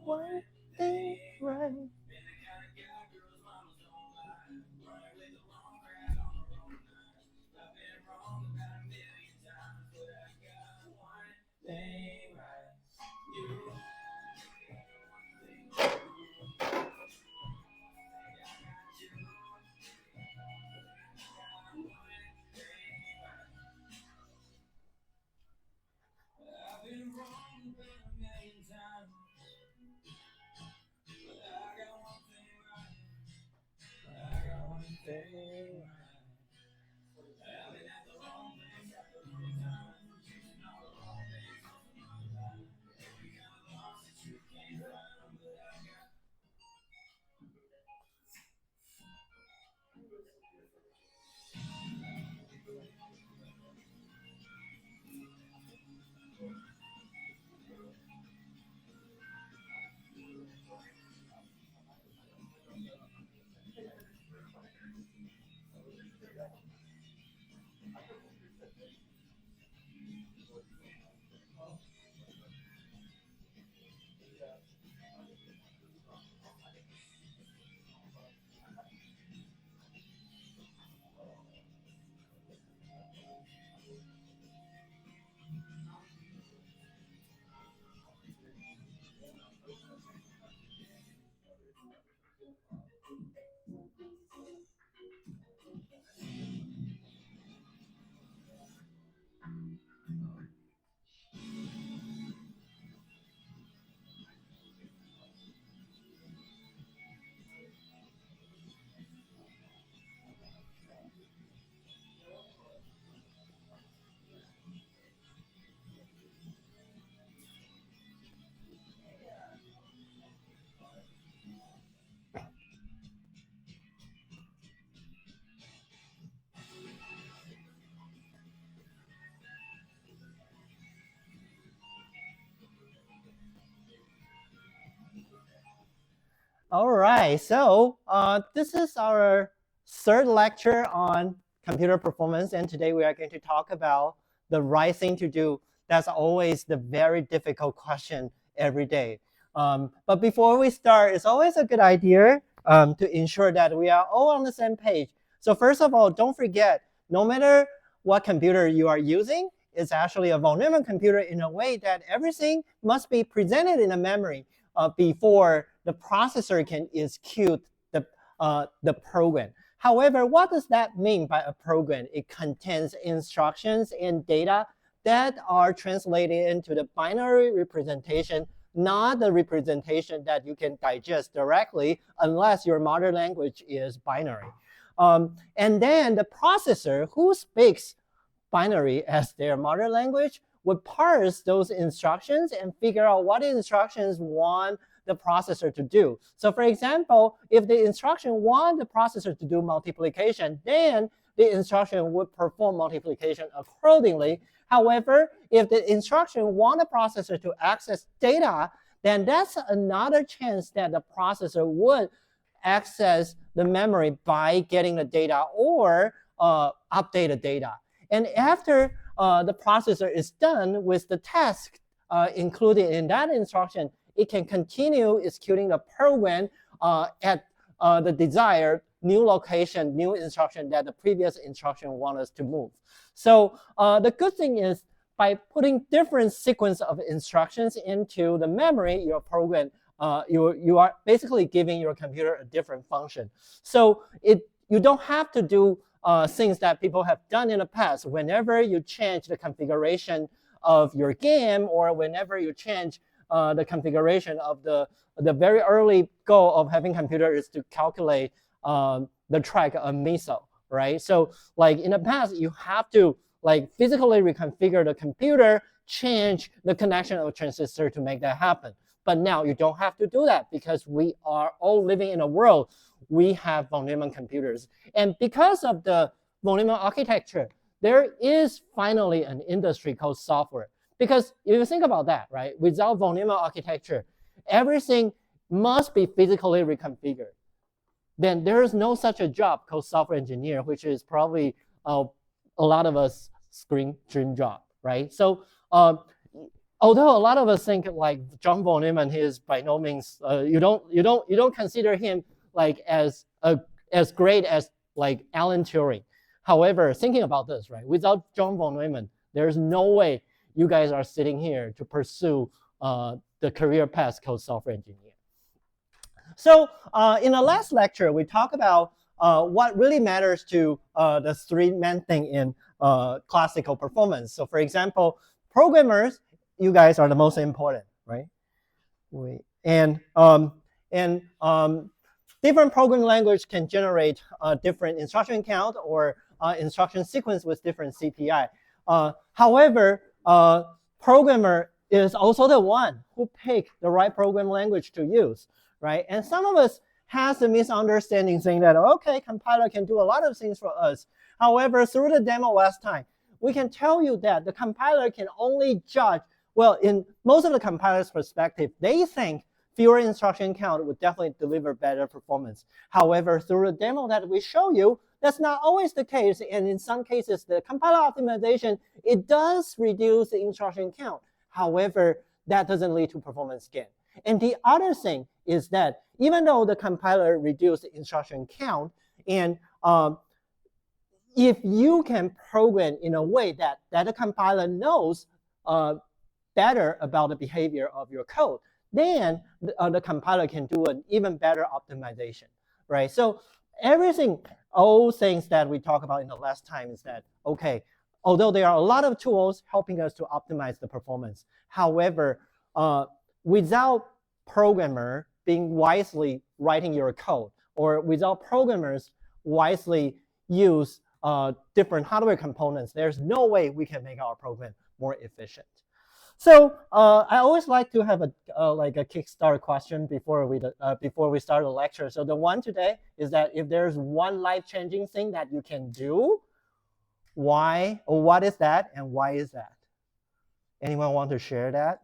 one thing right. All right, so this is our third lecture on computer performance, and today we are going to talk about the right thing to do. That's always the very difficult question every day. But before we start, it's always a good idea to ensure that we are all on the same page. So first of all, don't forget, no matter what computer you are using, it's actually a von Neumann computer in a way that everything must be presented in a memory before the processor can execute the program. However, what does that mean by a program? It contains instructions and data that are translated into the binary representation, not the representation that you can digest directly unless your mother language is binary. And then the processor who speaks binary as their mother language would parse those instructions and figure out what instructions want the processor to do. So for example, if the instruction want the processor to do multiplication, then the instruction would perform multiplication accordingly. However, if the instruction want the processor to access data, then that's another chance that the processor would access the memory by getting the data or update the data. And after the processor is done with the task included in that instruction, it can continue executing the program at the desired new location, new instruction that the previous instruction wants us to move. So the good thing is by putting different sequence of instructions into the memory, your program, you are basically giving your computer a different function. So you don't have to do things that people have done in the past. Whenever you change the configuration of your game, or whenever you change the configuration of the very early goal of having computer is to calculate the track of missile, right? So like in the past, you have to like physically reconfigure the computer, change the connection of a transistor to make that happen. But now you don't have to do that because we are all living in a world. We have von Neumann computers. And because of the von Neumann architecture, there is finally an industry called software. Because if you think about that, right, without von Neumann architecture, everything must be physically reconfigured. Then there is no such a job called software engineer, which is probably a lot of us dream job, right? So although a lot of us think like John von Neumann is by no means you don't consider him like as great as like Alan Turing. However, thinking about this, right, without John von Neumann, there's no way you guys are sitting here to pursue the career path called software engineer. So in the last lecture, we talked about what really matters to the three main things in classical performance. So for example, programmers, you guys are the most important, right? And different programming language can generate different instruction count or instruction sequence with different CPI. However, programmer is also the one who pick the right program language to use, right? And some of us has a misunderstanding saying that, okay, compiler can do a lot of things for us. However, through the demo last time, we can tell you that the compiler can only judge, well, in most of the compilers' perspective, they think fewer instruction count would definitely deliver better performance. However, through the demo that we show you, that's not always the case. And in some cases, the compiler optimization, it does reduce the instruction count. However, that doesn't lead to performance gain. And the other thing is that even though the compiler reduced the instruction count, and if you can program in a way that the compiler knows better about the behavior of your code, then the compiler can do an even better optimization, right? So everything, all things that we talked about in the last time is that, okay, although there are a lot of tools helping us to optimize the performance, however, without programmer being wisely writing your code, or without programmers wisely use different hardware components, there's no way we can make our program more efficient. So I always like to have like a kickstart question before we start the lecture. So the one today is that if there's one life-changing thing that you can do, why, or what is that, and why is that? Anyone want to share that?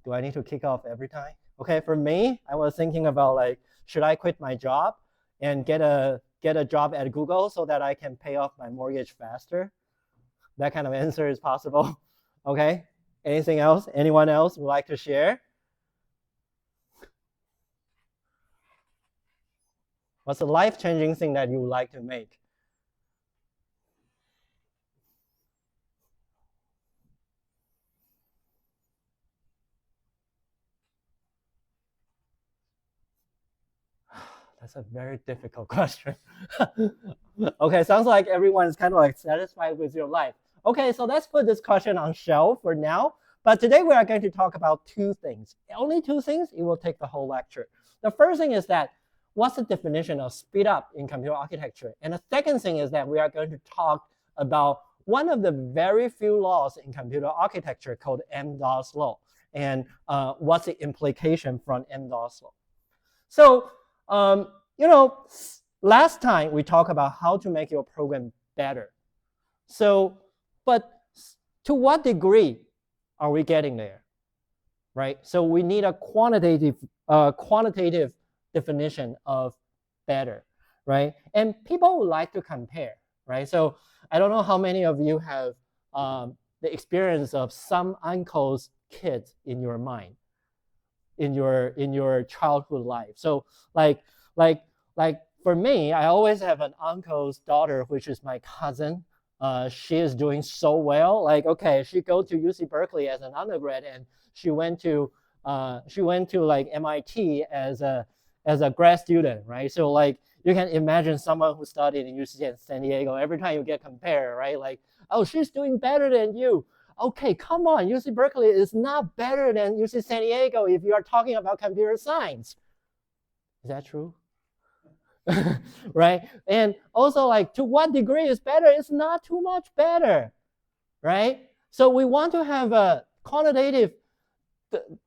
Do I need to kick off every time? Okay, for me, I was thinking about like, should I quit my job and get a job at Google so that I can pay off my mortgage faster? That kind of answer is possible. Okay, anything else? Anyone else would like to share? What's a life-changing thing that you would like to make? That's a very difficult question. Okay, sounds like everyone's kind of like satisfied with your life. Okay, so let's put this question on shelf for now. But today we are going to talk about two things. Only two things, it will take the whole lecture. The first thing is that, what's the definition of speed up in computer architecture? And the second thing is that we are going to talk about one of the very few laws in computer architecture called MDOS law. And what's the implication from MDOS law? So, you know, last time we talked about how to make your program better. So, but to what degree are we getting there, right? So we need a quantitative definition of better, right? And people would like to compare, right? So I don't know how many of you have the experience of some uncle's kids in your mind, in your childhood life. So like for me, I always have an uncle's daughter, which is my cousin. She is doing so well. Like, okay, she go to UC Berkeley as an undergrad, and she went to like MIT as a grad student, right? So like you can imagine someone who studied in UC San Diego. Every time you get compared, right? Like, oh, she's doing better than you. Okay, come on, UC Berkeley is not better than UC San Diego if you are talking about computer science. Is that true? Right? And also, like, to what degree is better? It's not too much better, right? So we want to have a quantitative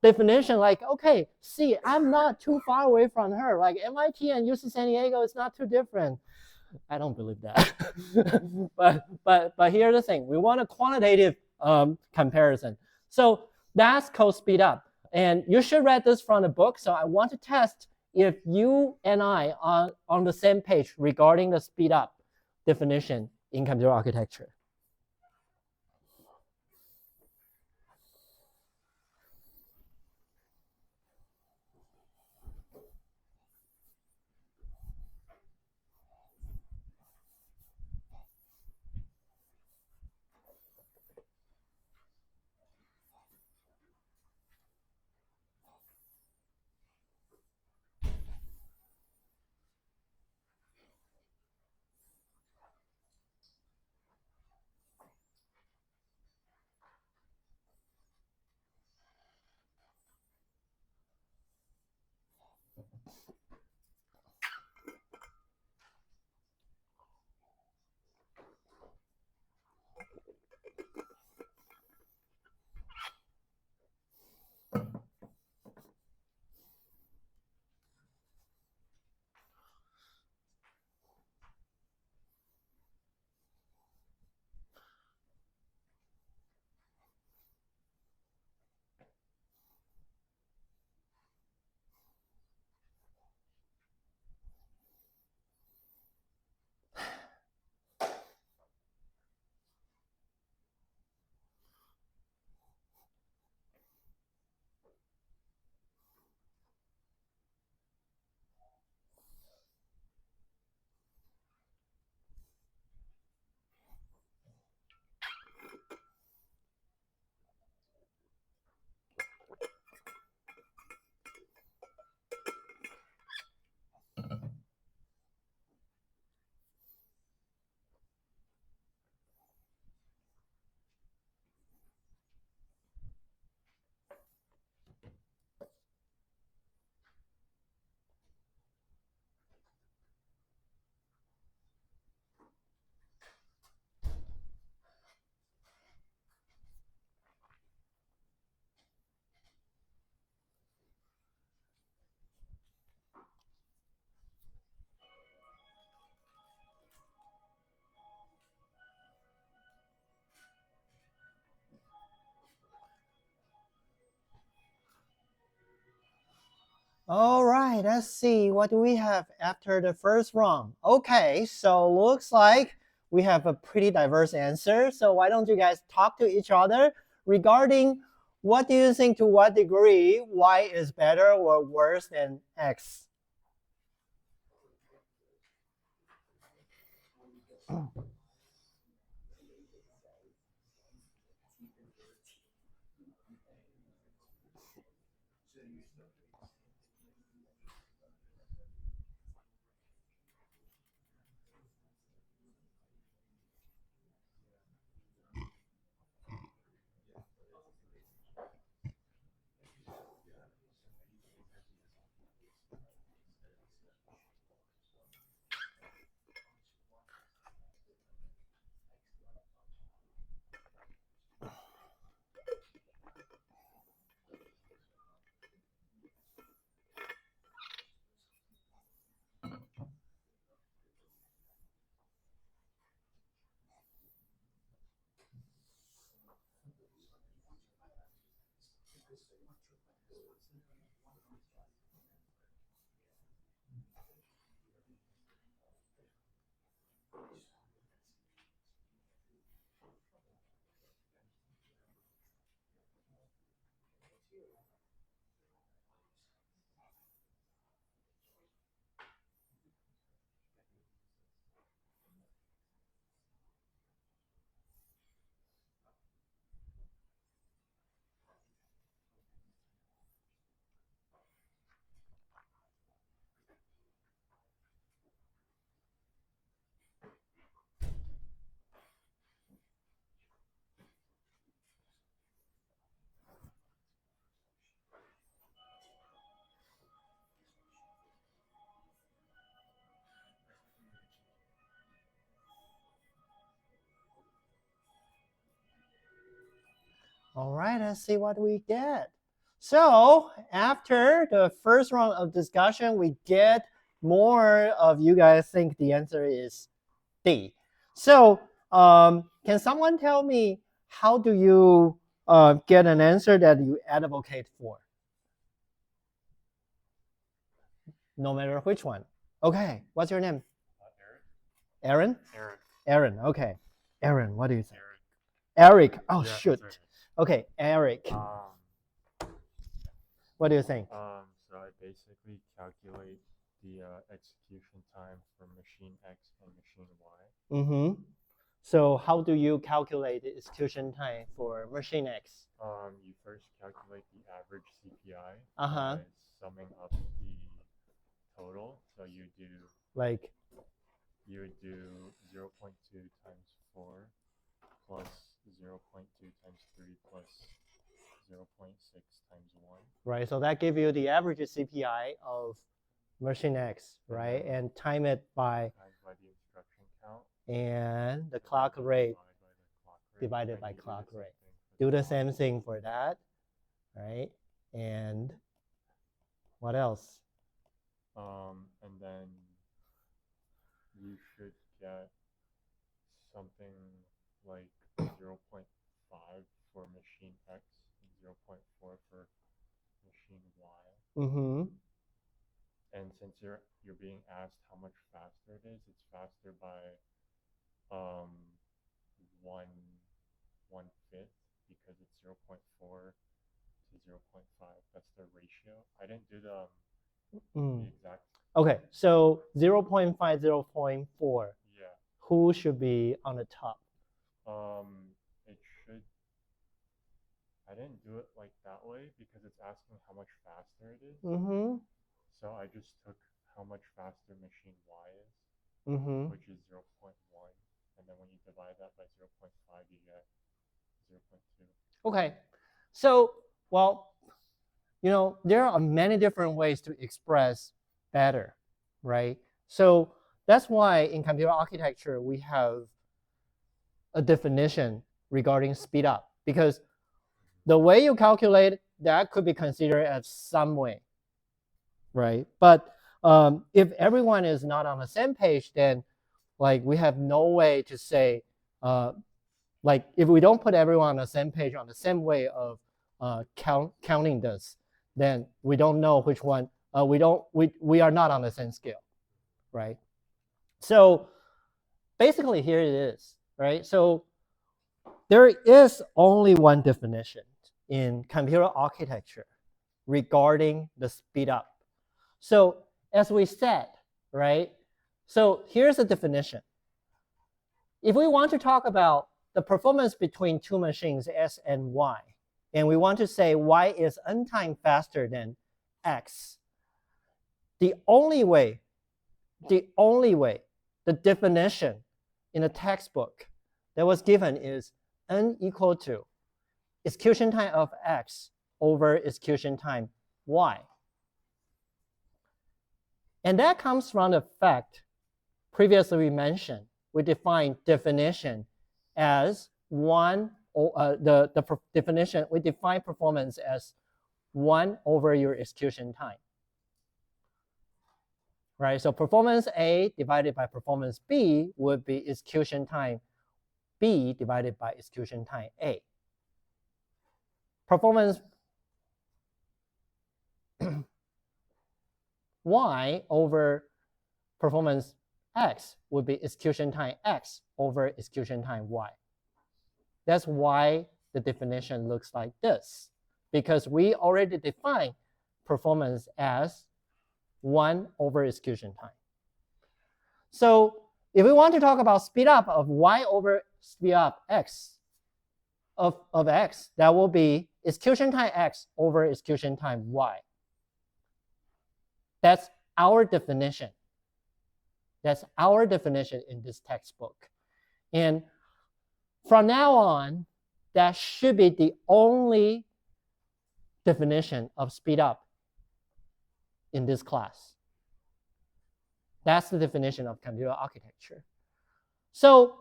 definition, like, okay, see, I'm not too far away from her. Like MIT and UC San Diego is not too different. I don't believe that. but here's the thing: we want a quantitative comparison. So that's called speed up, and you should read this from the book. So I want to test if you and I are on the same page regarding the speed up definition in computer architecture. All right, let's see what do we have after the first round. Okay, so looks like we have a pretty diverse answer. So why don't you guys talk to each other regarding what do you think, to what degree Y is better or worse than X? All right, let's see what we get. So after the first round of discussion, we get more of you guys think the answer is D. So can someone tell me how do you get an answer that you advocate for? No matter which one. Okay, what's your name? Aaron. Aaron? Aaron. Aaron. Okay. Aaron, what do you think? Eric. Oh, Yeah, shoot. that's Okay, Eric. right. What do you think? So I basically calculate the execution time for machine X and machine Y. Mm-hmm. So how do you calculate the execution time for machine X? You first calculate the average CPI Uh-huh. by summing up the total. So Like, you would do 0.2 times 4 plus 0.2 times 3 plus 0.6 times 1. right, so that gives you the average CPI of machine X, right? And time it by Times by the instruction count. and the clock rate divided by clock rate. Do the same thing for that, right? And what else? And then you should get something like 0.5 for machine X and 0.4 for machine Y. Mm-hmm. And since you're being asked how much faster it is, it's faster by one fifth because it's 0.4 to 0.5. That's the ratio. I didn't do the exact. Okay, so 0.5, 0.4. Yeah. Who should be on the top? It should. I didn't do it like that way because it's asking how much faster it is. Mm-hmm. So I just took how much faster machine Y is, which is 0.1. And then when you divide that by 0.5, you get 0.2. Okay, so, well, there are many different ways to express better, right? So that's why in computer architecture, we have a definition regarding speed up, because the way you calculate that could be considered as some way, right? But if everyone is not on the same page, then like we have no way to say, like if we don't put everyone on the same page on the same way of counting this, then we don't know which one, we are not on the same scale, right? So basically here it is, right? So there is only one definition in computer architecture regarding the speed up. So as we said, right? So here's the definition. If we want to talk about the performance between two machines, S and Y, and we want to say Y is n times faster than X, the only way, the definition in the textbook that was given is n equal to execution time of X over execution time Y. And that comes from the fact previously we mentioned, we define definition as the definition, we define performance as 1 over your execution time. Right, so performance A divided by performance B would be execution time B divided by execution time A. Performance Y over performance X would be execution time X over execution time Y. That's why the definition looks like this, because we already defined performance as 1 over execution time. So if we want to talk about speed up of Y over speed up X of X, that will be execution time X over execution time Y. That's our definition. That's our definition in this textbook. And from now on, that should be the only definition of speed up in this class. That's the definition of computer architecture. So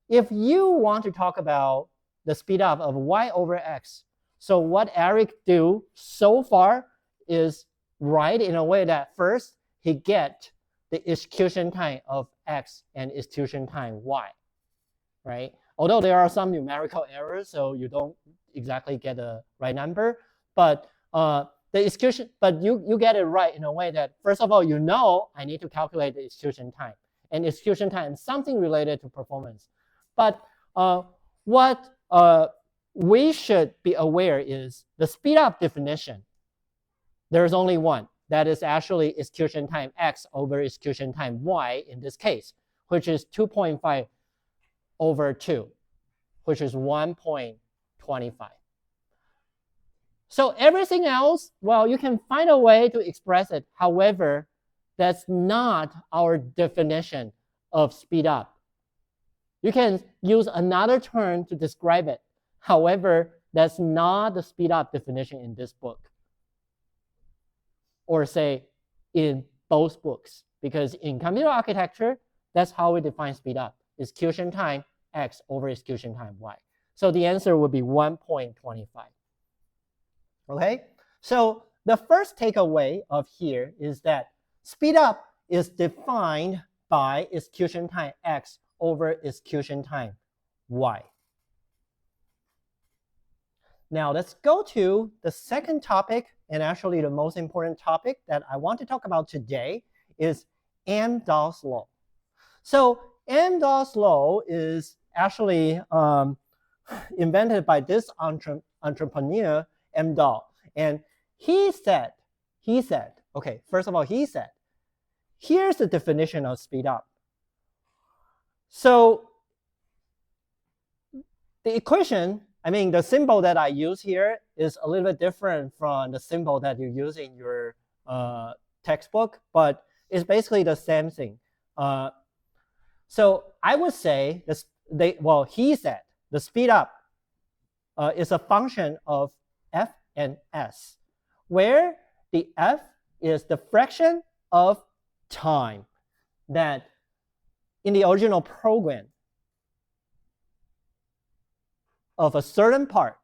if you want to talk about the speed up of Y over X, so what Eric do so far is write in a way that first he get the execution time of X and execution time Y, right? Although there are some numerical errors, so you don't exactly get the right number, but the execution, but you get it right in a way that, first of all, I need to calculate the execution time. and execution time, something related to performance. But what we should be aware is the speed up definition. There's only one. That is actually execution time x over execution time y in this case, which is 2.5 over 2, which is 1.25. So everything else, well, you can find a way to express it. However, that's not our definition of speed up. You can use another term to describe it. However, that's not the speed up definition in this book. Or say in both books. Because in computer architecture, that's how we define speed up. Execution time x over execution time y. So the answer would be 1.25. Okay, so the first takeaway of here is that speed up is defined by execution time x over execution time y. Now let's go to the second topic, and actually the most important topic that I want to talk about today is Amdahl's law. So Amdahl's law is actually invented by this entrepreneur, Amdahl. And he said, okay, first of all, he said, here's the definition of speed up. So the equation, I mean, the symbol that I use here is a little bit different from the symbol that you use in your textbook, but it's basically the same thing. So I would say, he said the speed up is a function of f and s, where the f is the fraction of time that in the original program of a certain part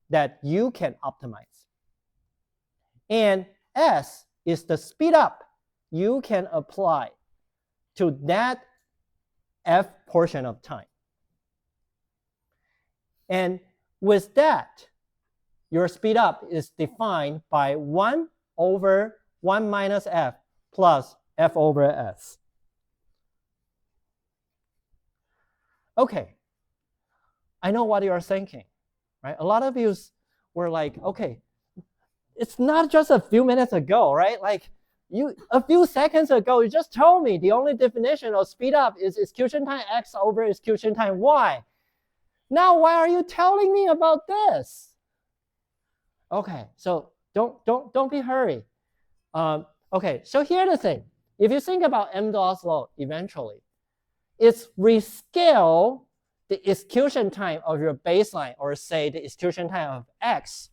that you can optimize. And s is the speed up you can apply to that f portion of time. And with that, your speed up is defined by 1 over 1 minus f plus f over s. Okay, I know what you are thinking, right? A lot of you were like, okay, it's not just a few minutes ago, right? Like a few seconds ago, you just told me the only definition of speed up is execution time x over execution time y. Now, why are you telling me about this? Okay, so don't be hurried. Okay, so here's the thing. If you think about Amdahl's law eventually, it's rescale the execution time of your baseline, or say the execution time of x,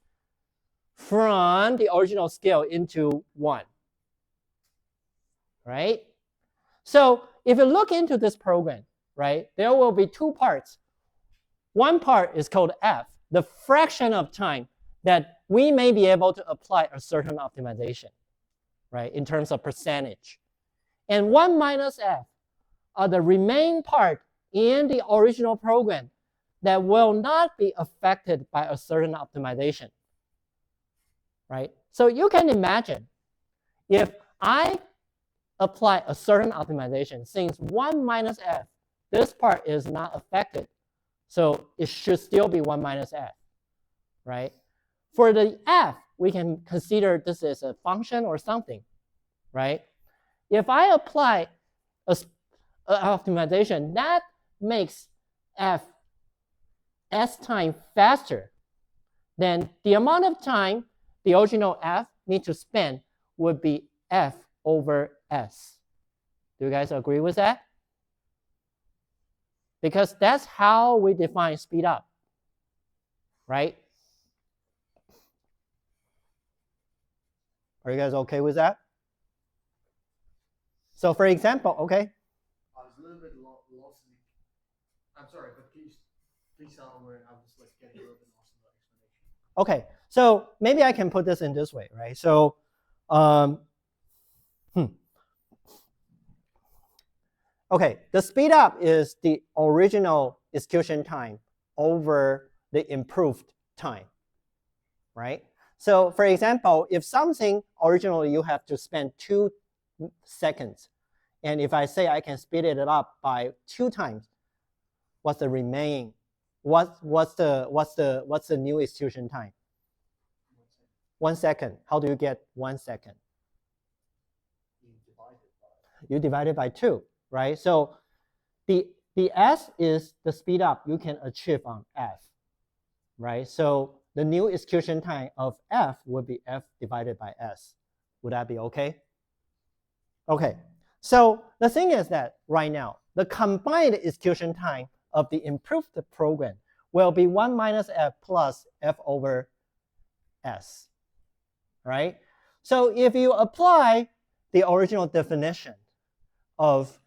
from the original scale into 1. Right? So if you look into this program, right, there will be two parts. One part is called f, the fraction of time that we may be able to apply a certain optimization, right, in terms of percentage. And 1 minus f are the remaining part in the original program that will not be affected by a certain optimization, right? So you can imagine if I apply a certain optimization, since 1 minus f, this part is not affected, so it should still be 1 minus f, right? For the f, we can consider this as a function or something, right? If I apply an optimization that makes s time faster, then the amount of time the original f needs to spend would be f over s. Do you guys agree with that? Because that's how we define speed up, right? Are you guys okay with that? So for example, okay. I was a little bit lost. I'm sorry, but please tell me where I was like getting a little bit lost in the explanation. Okay, so maybe I can put this in this way, right? So, okay, the speed up is the original execution time over the improved time, right? So for example, if something originally you have to spend 2 seconds, And if I say I can speed it up by 2 times, what's the remaining? What's the new execution time? 1 second. How do you get 1 second? You divide it by 2, right? So the S is the speed up you can achieve on F, right? So the new execution time of F would be F divided by S. Would that be okay? Okay, so the thing is that right now, the combined execution time of the improved program will be 1 minus F plus F over S, right? So if you apply the original definition of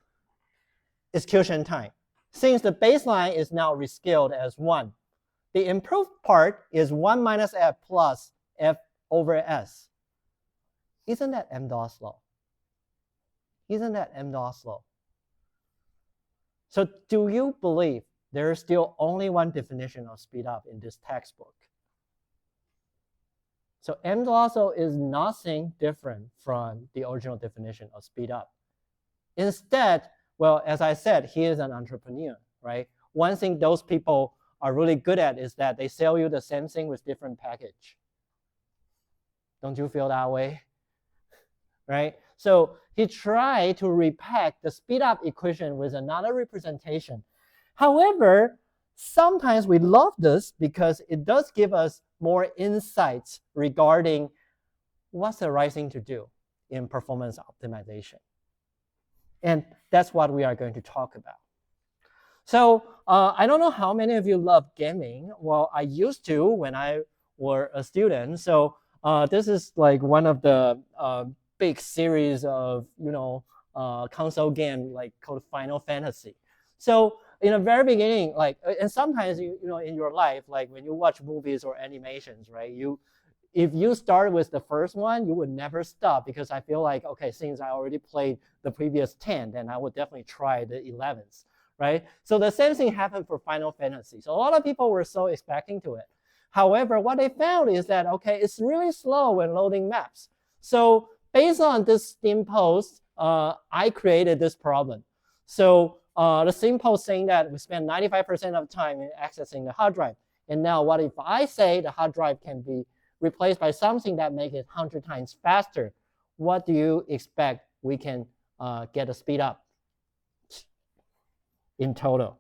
execution time, since the baseline is now rescaled as 1, the improved part is 1 minus F plus F over S. Isn't that M-DOS law? Isn't that M-DOS law? So do you believe there is still only one definition of speed up in this textbook? So M-DOS law is nothing different from the original definition of speed up. Instead, well, as I said, he is an entrepreneur, right? One thing those people are really good at is that they sell you the same thing with different package. Don't you feel that way? Right? So he tried to repack the speed up equation with another representation. However, sometimes we love this because it does give us more insights regarding what's the right thing to do in performance optimization. And that's what we are going to talk about. So I don't know how many of you love gaming. Well, I used to when I were a student. So this is like one of the big series of console game like called Final Fantasy. So in the very beginning, like, and sometimes you know in your life, like when you watch movies or animations, right? If you start with the first one, you would never stop because I feel like, okay, since I already played the previous 10, then I would definitely try the 11th, right? So the same thing happened for Final Fantasy. So a lot of people were so expecting to it. However, what they found is that, okay, it's really slow when loading maps. So based on this Steam post, I created this problem. So the Steam post saying that we spend 95% of time in accessing the hard drive. And now what if I say the hard drive can be replaced by something that makes it 100 times faster? What do you expect we can get a speed up in total?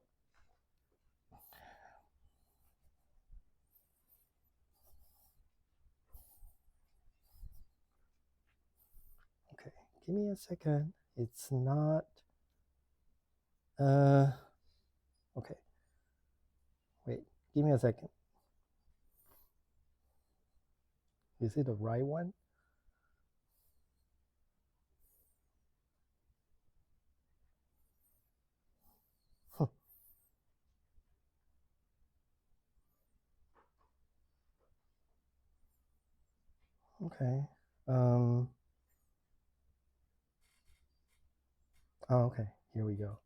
Okay, give me a second. It's not, okay. Wait, give me a second. Is it the right one? Okay. Oh, okay, here we go.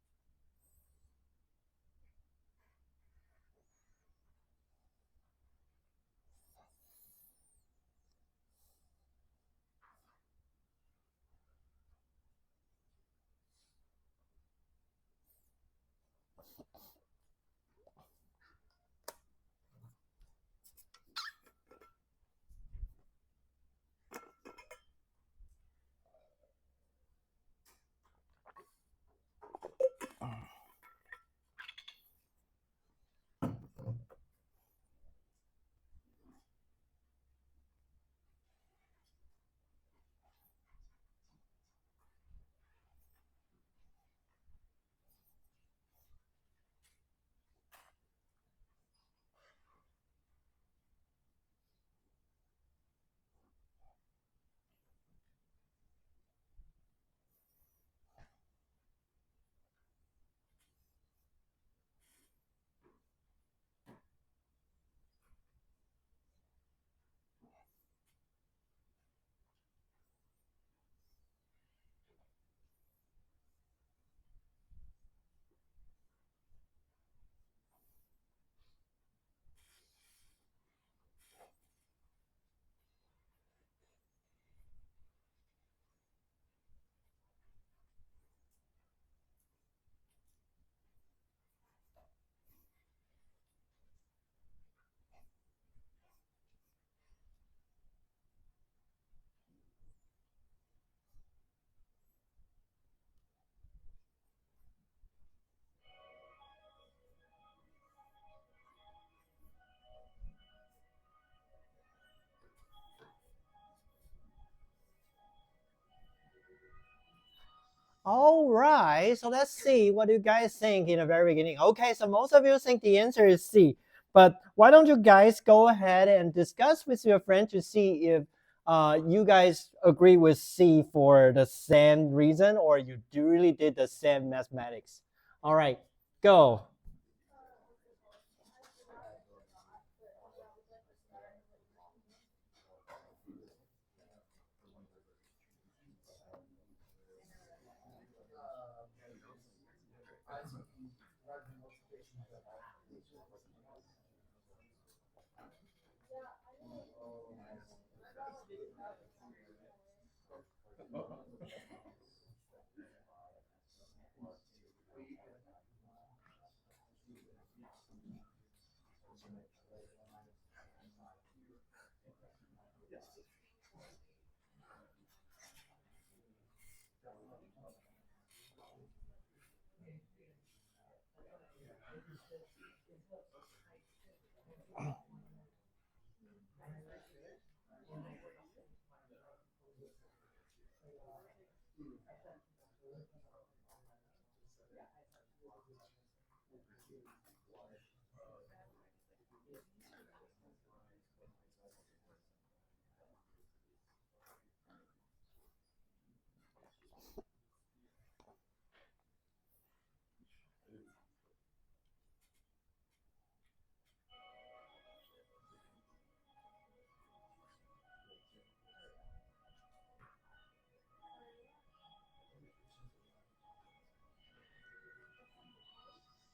All right, so let's see what you guys think in the very beginning. Okay, so most of you think the answer is C, but why don't you guys go ahead and discuss with your friend to see if you guys agree with C for the same reason or you really did the same mathematics. All right, go.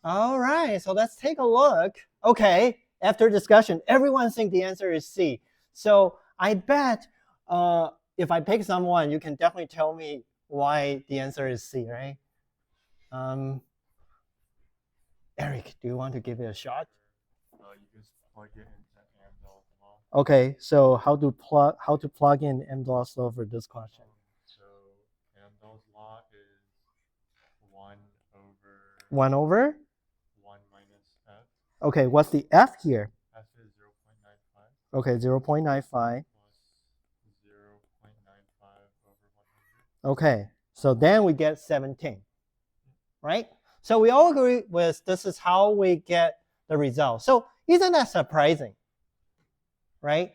All right, so let's take a look. Okay, after discussion, everyone thinks the answer is C. So I bet if I pick someone, you can definitely tell me why the answer is C, right? Eric, do you want to give it a shot? You just plug it into Amdahl's law. Okay, so how to plug in Amdahl's law for this question? So Amdahl's law is 1 over 1 over? 1 minus f. Okay, what's the f here? F is 0.95. Okay, 0.95. Plus 0.95 over 100. Okay, so then we get 17, right? So we all agree with this is how we get the result. So isn't that surprising, right?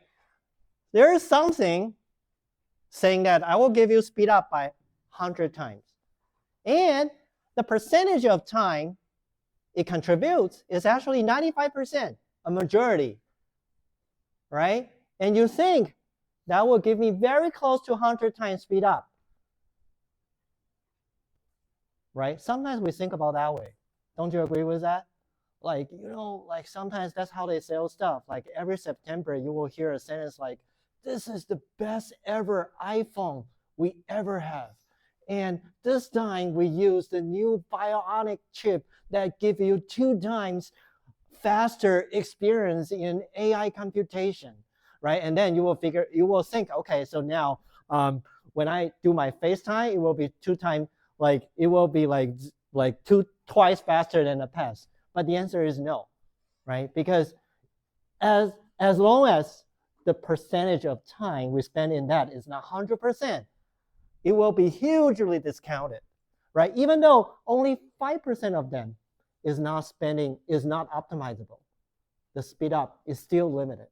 There is something saying that I will give you speed up by 100 times. And the percentage of time it contributes is actually 95%, a majority, right? And you think that will give me very close to 100 times speed up, right? Sometimes we think about that way. Don't you agree with that? Like, you know, like sometimes that's how they sell stuff. Like every September, you will hear a sentence like, this is the best ever iPhone we ever have. And this time we use the new bionic chip that gives you 2 times faster experience in AI computation, right? And then you will think, okay, so now when I do my FaceTime, it will be 2 times, like it will be like twice faster than the past. But the answer is no, right? Because as long as the percentage of time we spend in that is not 100%, it will be hugely discounted, right? Even though only 5% of them is not optimizable, the speed up is still limited,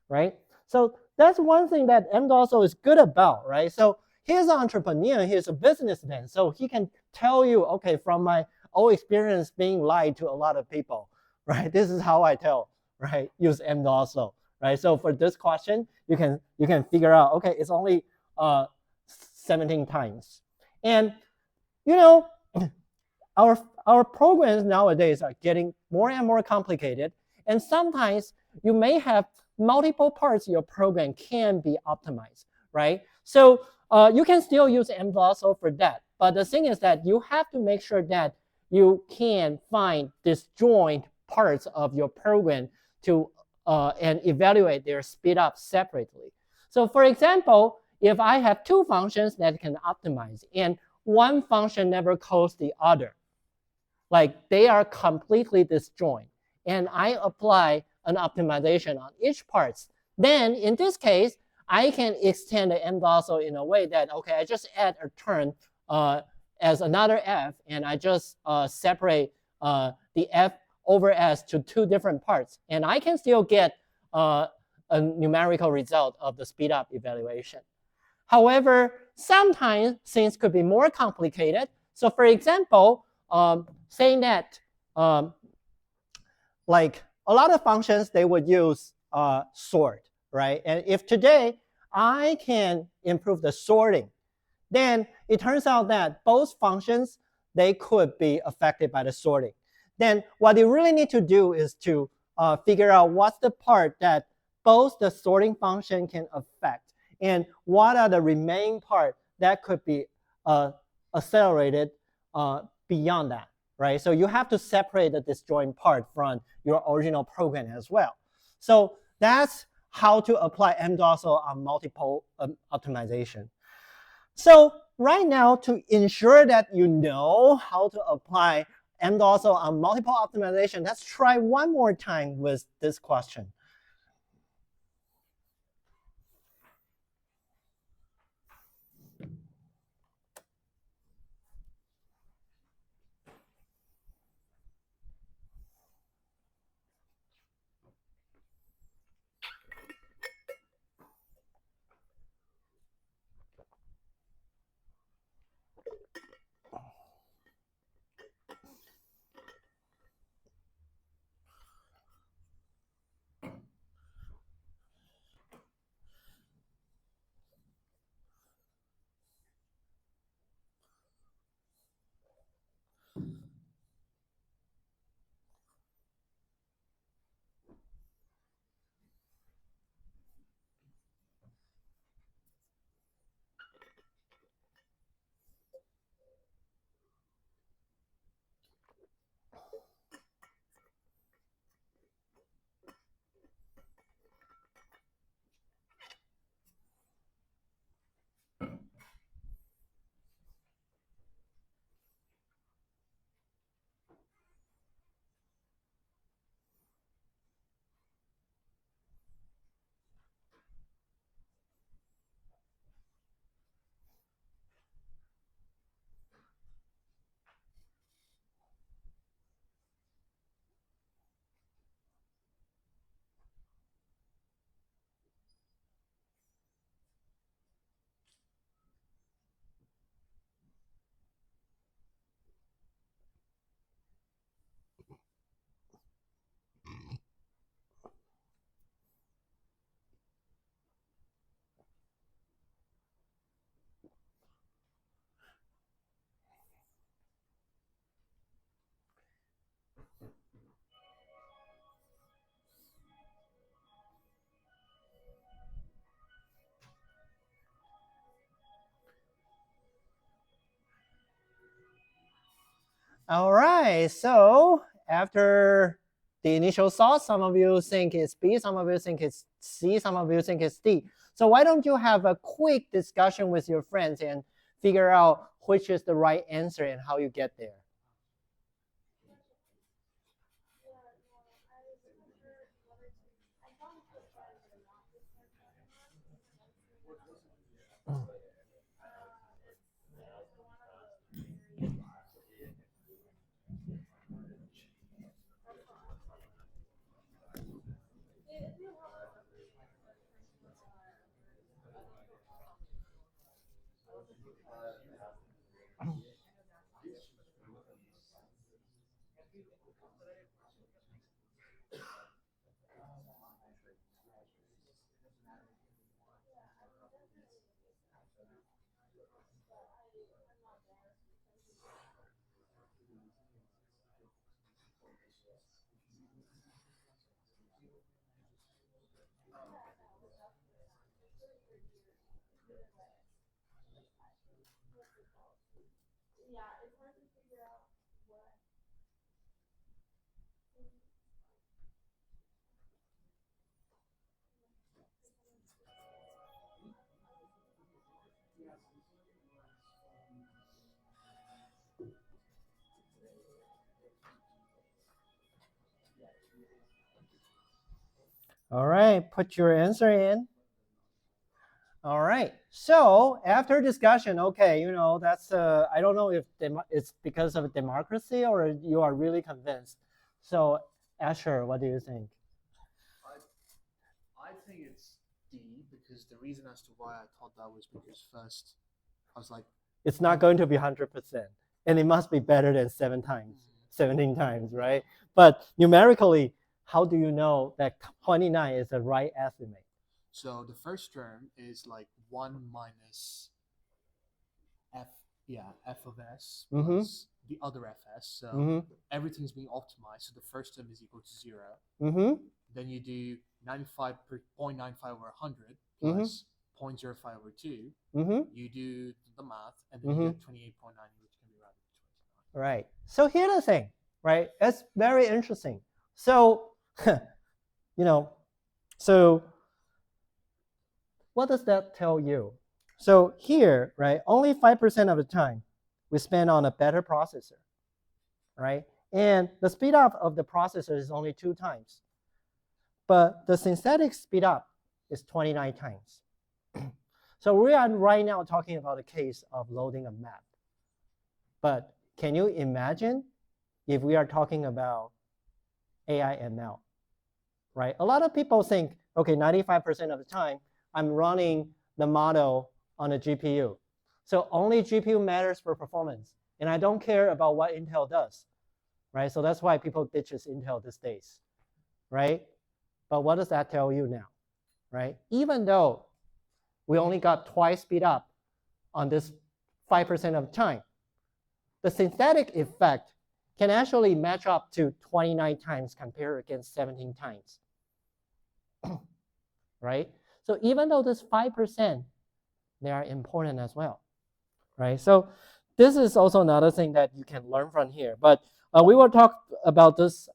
right? So that's one thing that Amdahl is good about, right? So he's an entrepreneur, he's a businessman, so he can tell you, okay, from my old experience being lied to a lot of people, right? This is how I tell, right? Use Amdahl, right? So for this question, you can figure out, okay, it's only 17 times. And you know, our programs nowadays are getting more and more complicated, and sometimes you may have multiple parts of your program can be optimized, right? So you can still use Amdahl for that, but the thing is that you have to make sure that you can find disjoint parts of your program to and evaluate their speed up separately. So for example, if I have 2 functions that can optimize and one function never calls the other, like they are completely disjoint, and I apply an optimization on each parts, then in this case, I can extend the Amdahl in a way that, okay, I just add a term as another f, and I just separate the f over s to two different parts, and I can still get a numerical result of the speed up evaluation. However, sometimes things could be more complicated. So for example, saying that like a lot of functions, they would use sort, right? And if today I can improve the sorting, then it turns out that both functions, they could be affected by the sorting. Then what you really need to do is to figure out what's the part that both the sorting function can affect, and what are the remaining part that could be accelerated beyond that, right? So you have to separate the disjoint part from your original program as well. So that's how to apply mDOSL on multiple optimization. So right now, to ensure that you know how to apply mDOSL on multiple optimization, let's try one more time with this question. All right, so after the initial thought, some of you think it's B, some of you think it's C, some of you think it's D. So why don't you have a quick discussion with your friends and figure out which is the right answer and how you get there? All right, put your answer in. All right. So after discussion, okay, that's I don't know if it's because of democracy or you are really convinced. So Asher, what do you think? I think it's D because the reason as to why I thought that was because first I was like, it's not going to be 100%, and it must be better than 17 times, right? But numerically, how do you know that 29 is the right estimate? So the first term is like 1 minus f, f of s plus the other fs. So everything's being optimized. So the first term is equal to 0. Then you do 0.95 over 100 plus 0.05 over 2. You do the math, and then you get 28.9, which can be rounded to 29. Right. So here's the thing, right? It's very interesting. So, so what does that tell you? So here, right, only 5% of the time we spend on a better processor, right? And the speed up of the processor is only 2 times. But the synthetic speed up is 29 times. So we are right now talking about a case of loading a map. But can you imagine if we are talking about AI ML, right? A lot of people think, okay, 95% of the time, I'm running the model on a GPU. So only GPU matters for performance. And I don't care about what Intel does, right? So that's why people ditches Intel these days, right? But what does that tell you now, right? Even though we only got twice speed up on this 5% of the time, the synthetic effect can actually match up to 29 times compared against 17 times, right? So even though this 5%, they are important as well, right? So this is also another thing that you can learn from here. But we will talk about this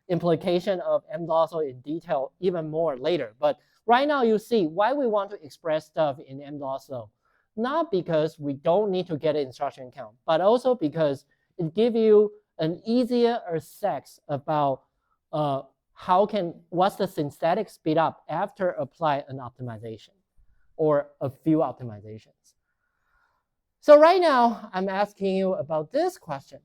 implication of MDOSO in detail even more later. But right now you see why we want to express stuff in MDOSO. Not because we don't need to get an instruction count, but also because it gives you an easier access about what's the synthetic speed up after apply an optimization or a few optimizations. So right now, I'm asking you about this question.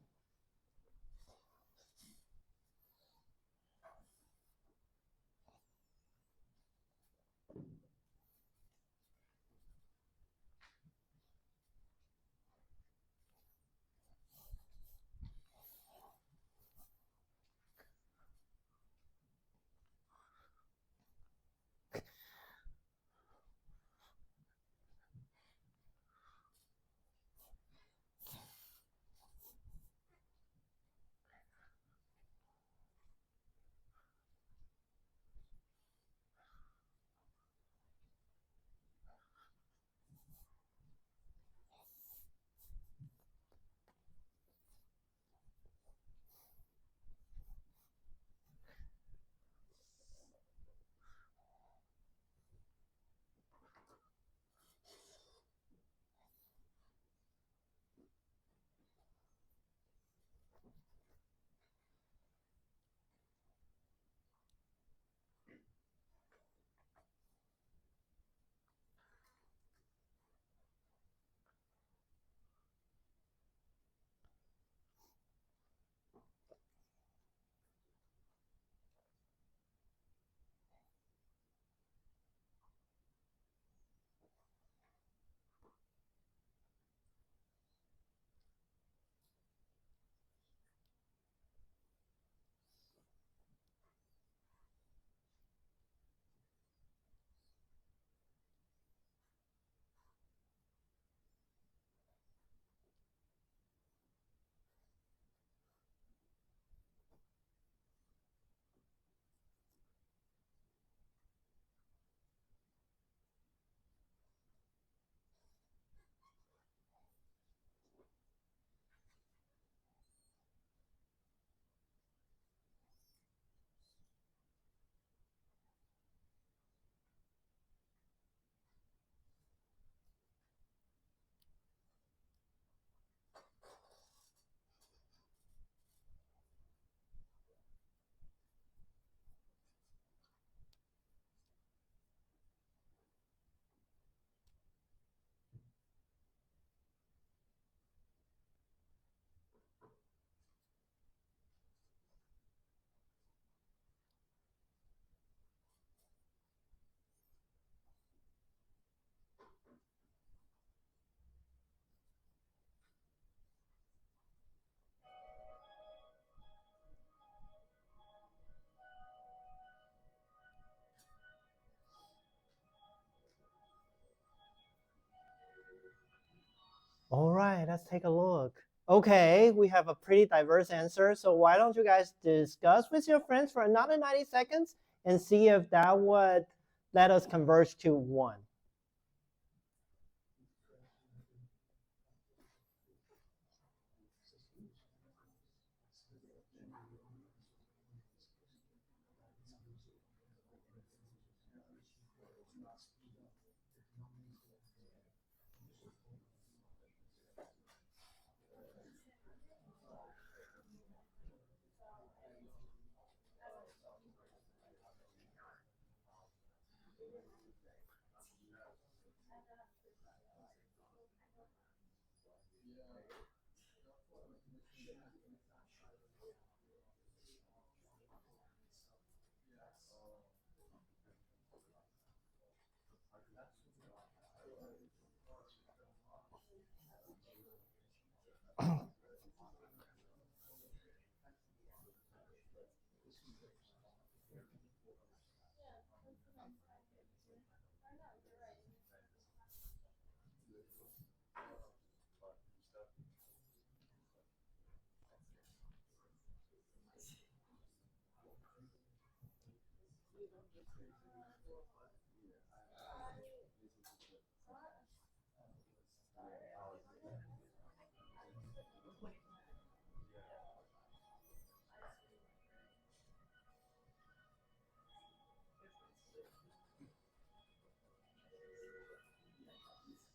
All right, let's take a look. Okay, we have a pretty diverse answer. So why don't you guys discuss with your friends for another 90 seconds and see if that would let us converge to 1.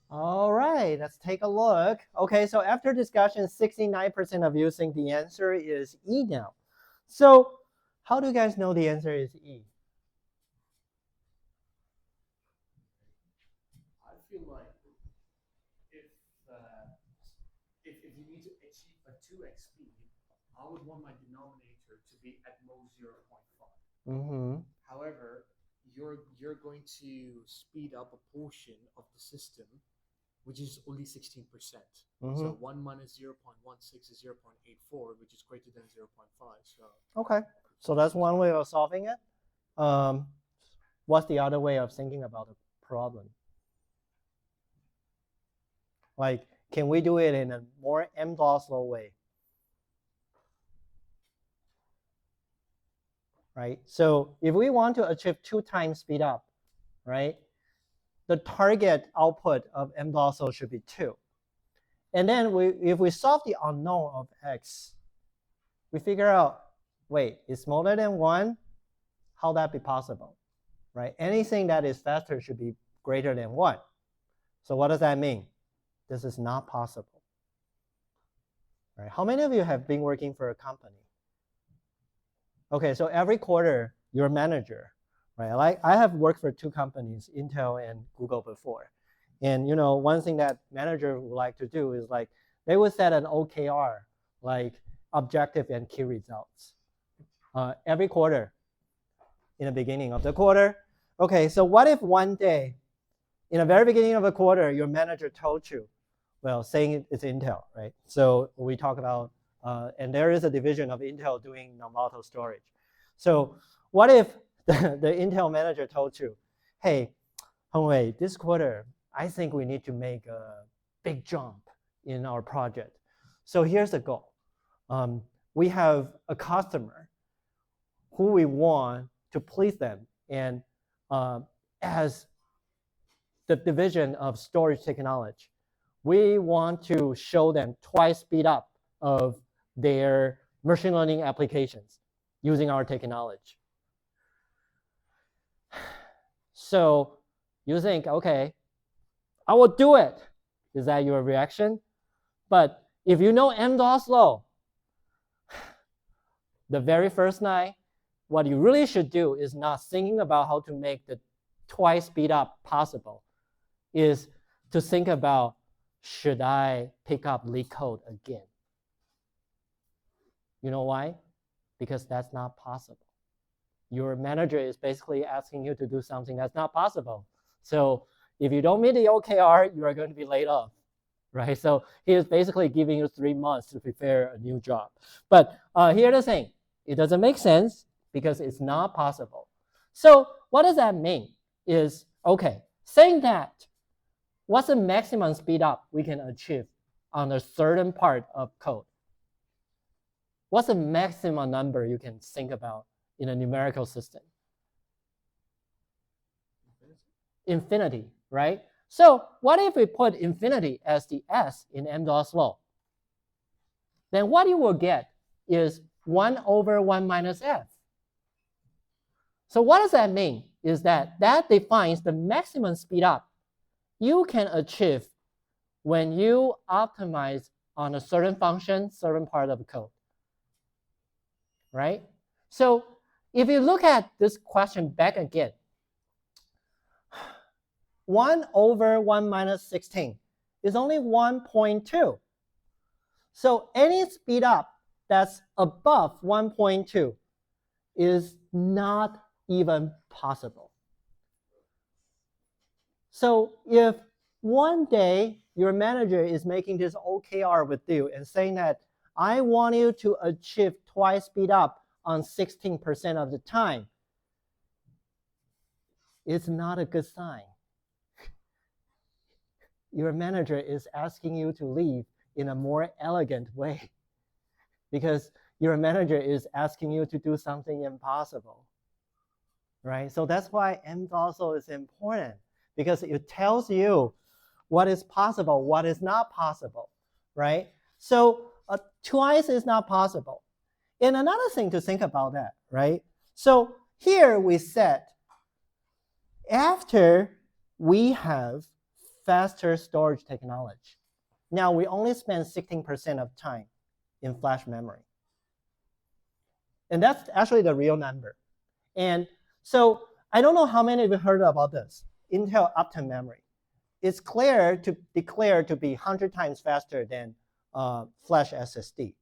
All right, let's take a look. Okay, so after discussion, 69% of you think the answer is E now. So how do you guys know the answer is E? I feel like if you need to achieve a 2x speed, I would want my denominator to be at most 0.5. However, you're going to speed up a portion of the system, which is only 16%. So 1 minus 0.16 is 0.84, which is greater than 0.5. So okay, so that's one way of solving it. What's the other way of thinking about the problem? Like, can we do it in a more M-Doslow way? Right? So if we want to achieve 2 times speed up, right, the target output of M-Doslow should be 2. And then if we solve the unknown of x, we figure out, wait, it's smaller than 1? How that be possible? Right? Anything that is faster should be greater than 1. So what does that mean? This is not possible. Right? How many of you have been working for a company? Okay, so every quarter, your manager, right? Like I have worked for 2 companies, Intel and Google before. And one thing that manager would like to do is like they would set an OKR, like objective and key results, every quarter in the beginning of the quarter. Okay, so what if one day, in the very beginning of the quarter, your manager told you, well, saying it's Intel, right? So we talk about, and there is a division of Intel doing non-volatile storage. So what if the Intel manager told you, hey, Hongwei, this quarter, I think we need to make a big jump in our project. So here's the goal. We have a customer who we want to please them. And as the division of storage technology, we want to show them twice speed up of their machine learning applications using our technology. So you think, okay, I will do it. Is that your reaction? But if you know M-Doslow, the very first night, what you really should do is not thinking about how to make the twice speed up possible, is to think about, should I pick up leak code again? You know why? Because that's not possible. Your manager is basically asking you to do something that's not possible. So if you don't meet the OKR, you are going to be laid off, right? So he is basically giving you 3 months to prepare a new job. But here's the thing. It doesn't make sense because it's not possible. So what does that mean? Is, okay, saying that, what's the maximum speed up we can achieve on a certain part of code. What's the maximum number you can think about in a numerical system? Infinity, right? So what if we put infinity as the S in M-DOS law? Then what you will get is 1 over 1 minus F. So what does that mean? Is that defines the maximum speed up you can achieve when you optimize on a certain function, certain part of the code, right? So if you look at this question back again, 1 over 1 minus 16 is only 1.2. So any speed up that's above 1.2 is not even possible. So if one day your manager is making this OKR with you and saying that I want you to achieve twice speed up on 16% of the time, it's not a good sign. Your manager is asking you to leave in a more elegant way because your manager is asking you to do something impossible, right? So that's why M-DOS is important, because it tells you what is possible, what is not possible, right? So twice is not possible. And another thing to think about that, right? So here we said, after we have faster storage technology, now we only spend 16% of time in flash memory. And that's actually the real number. And so I don't know how many of you heard about this, Intel Optane memory. It's declared to be 100 times faster than flash SSD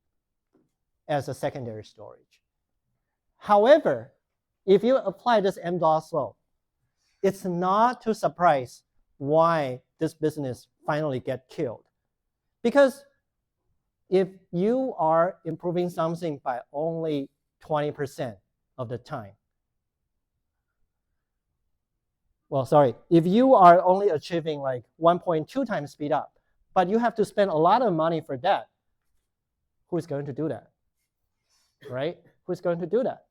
as a secondary storage. However, if you apply this M-DOS law, it's not too surprised why this business finally get killed. Because if you are improving something by only 20% of the time, well, sorry, if you are only achieving like 1.2 times speed up, but you have to spend a lot of money for that, who is going to do that, right? Who's going to do that,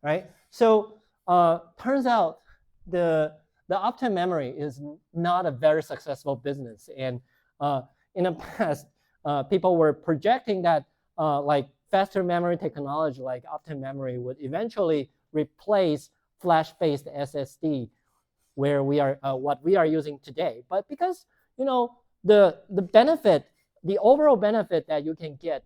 right? So turns out the Optane memory is not a very successful business. And in the past, people were projecting that like faster memory technology like Optane memory would eventually replace flash-based SSD, where we are what we are using today. But because the benefit, the overall benefit that you can get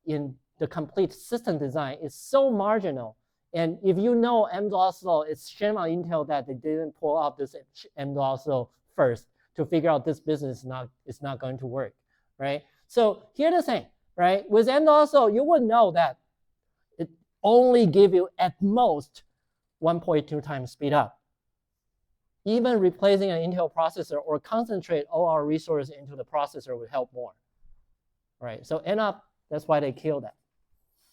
in the complete system design is so marginal. And if you know M-DOS law, it's shame on Intel that they didn't pull out this M-DOS law first to figure out this business is not going to work, right? So here's the thing, right? With M-DOS law, you would know that it only give you at most 1.2 times speed up. Even replacing an Intel processor or concentrate all our resources into the processor would help more, right? So end up, that's why they kill that,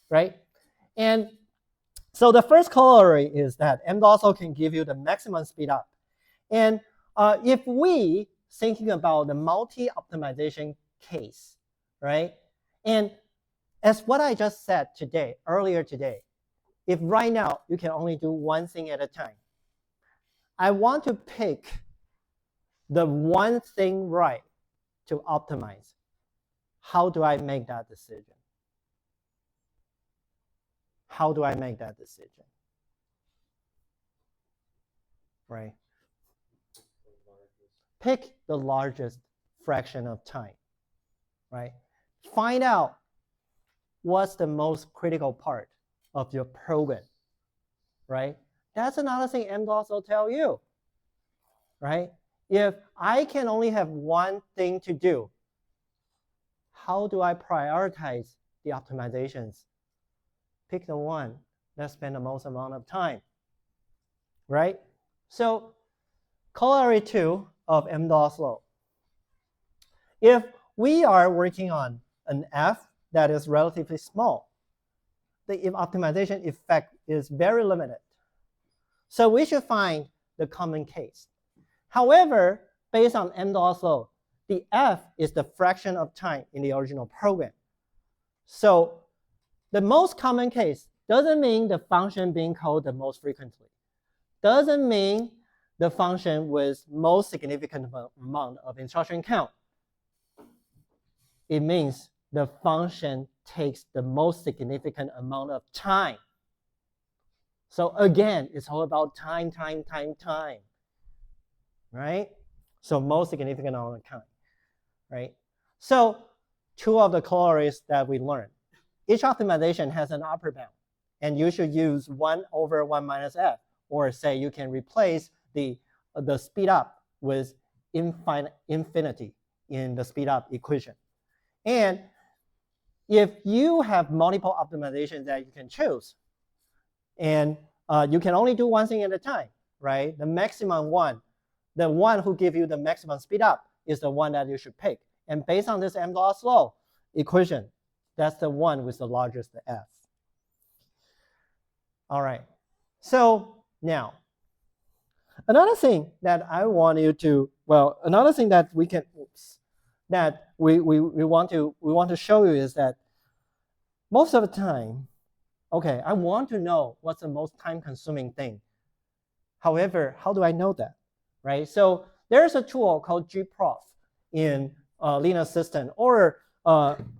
right? And so the first corollary is that M-DOS can give you the maximum speed up. And if we thinking about the multi-optimization case, right? And as what I just said earlier today, if right now you can only do one thing at a time, I want to pick the one thing right to optimize. How do I make that decision? How do I make that decision? Right? Pick the largest fraction of time, right? Find out what's the most critical part of your program, right? That's another thing M-DOS will tell you, right? If I can only have one thing to do, how do I prioritize the optimizations? Pick the one that spends the most amount of time, right? So corollary 2 of M-DOS law. If we are working on an F that is relatively small, the optimization effect is very limited. So we should find the common case. However, based on M-DOS law, the f is the fraction of time in the original program. So the most common case doesn't mean the function being called the most frequently. Doesn't mean the function with most significant amount of instruction count. It means the function takes the most significant amount of time. So again, it's all about time, right? So most significant amount of time, right? So two of the corollaries that we learned. Each optimization has an upper bound, and you should use 1 over 1 minus f, or say you can replace the speed up with infinity in the speed up equation. And if you have multiple optimizations that you can choose, and you can only do one thing at a time, right? The maximum one, the one who gives you the maximum speed up is the one that you should pick. And based on this M-loss law equation, that's the one with the largest f. All right. So now, another thing that I want you to, well, another thing that we can, that we want to show you is that most of the time, okay, I want to know what's the most time-consuming thing. However, how do I know that, right? So there's a tool called gprof in Linux system, or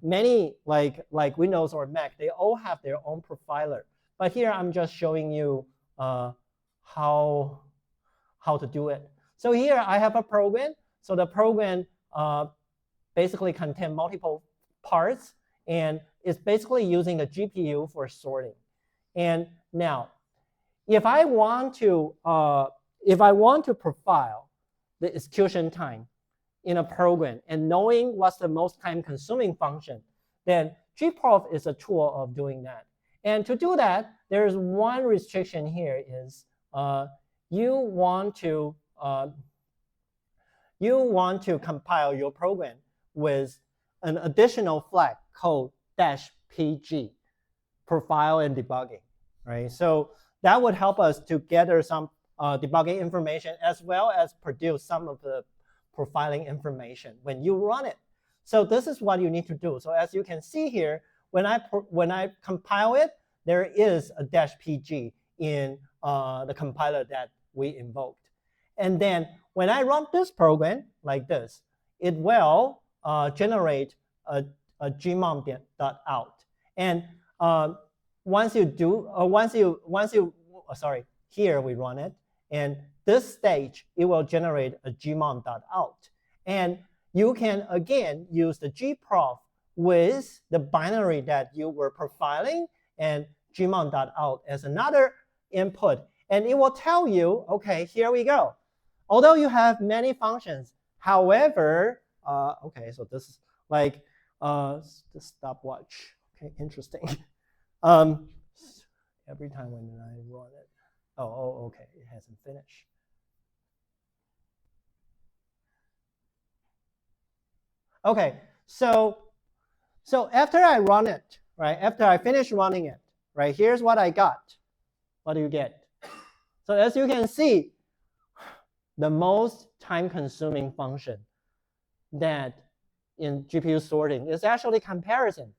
many like Windows or Mac, they all have their own profiler. But here I'm just showing you how to do it. So here I have a program. So the program basically contains multiple parts, and it's basically using the GPU for sorting. And now, if I want to profile the execution time in a program and knowing what's the most time-consuming function, then gprof is a tool of doing that. And to do that, there's one restriction here is you want to compile your program with an additional flag called -pg, profile and debugging, right? So that would help us to gather some debugging information as well as produce some of the profiling information when you run it. So this is what you need to do. So as you can see here, when I compile it, there is a -pg in the compiler that we invoked. And then when I run this program like this, it will generate a gmom.out. And once you do, here we run it, and this stage, it will generate a gmom.out. And you can, again, use the gprof with the binary that you were profiling and gmom.out as another input. And it will tell you, okay, here we go. Although you have many functions, however, okay, so this is like the stopwatch. Okay, interesting. Every time when I run it, oh, okay, it hasn't finished. Okay, so after I run it, right? After I finish running it, right? Here's what I got. What do you get? So as you can see, the most time-consuming function that in GPU sorting is actually comparison,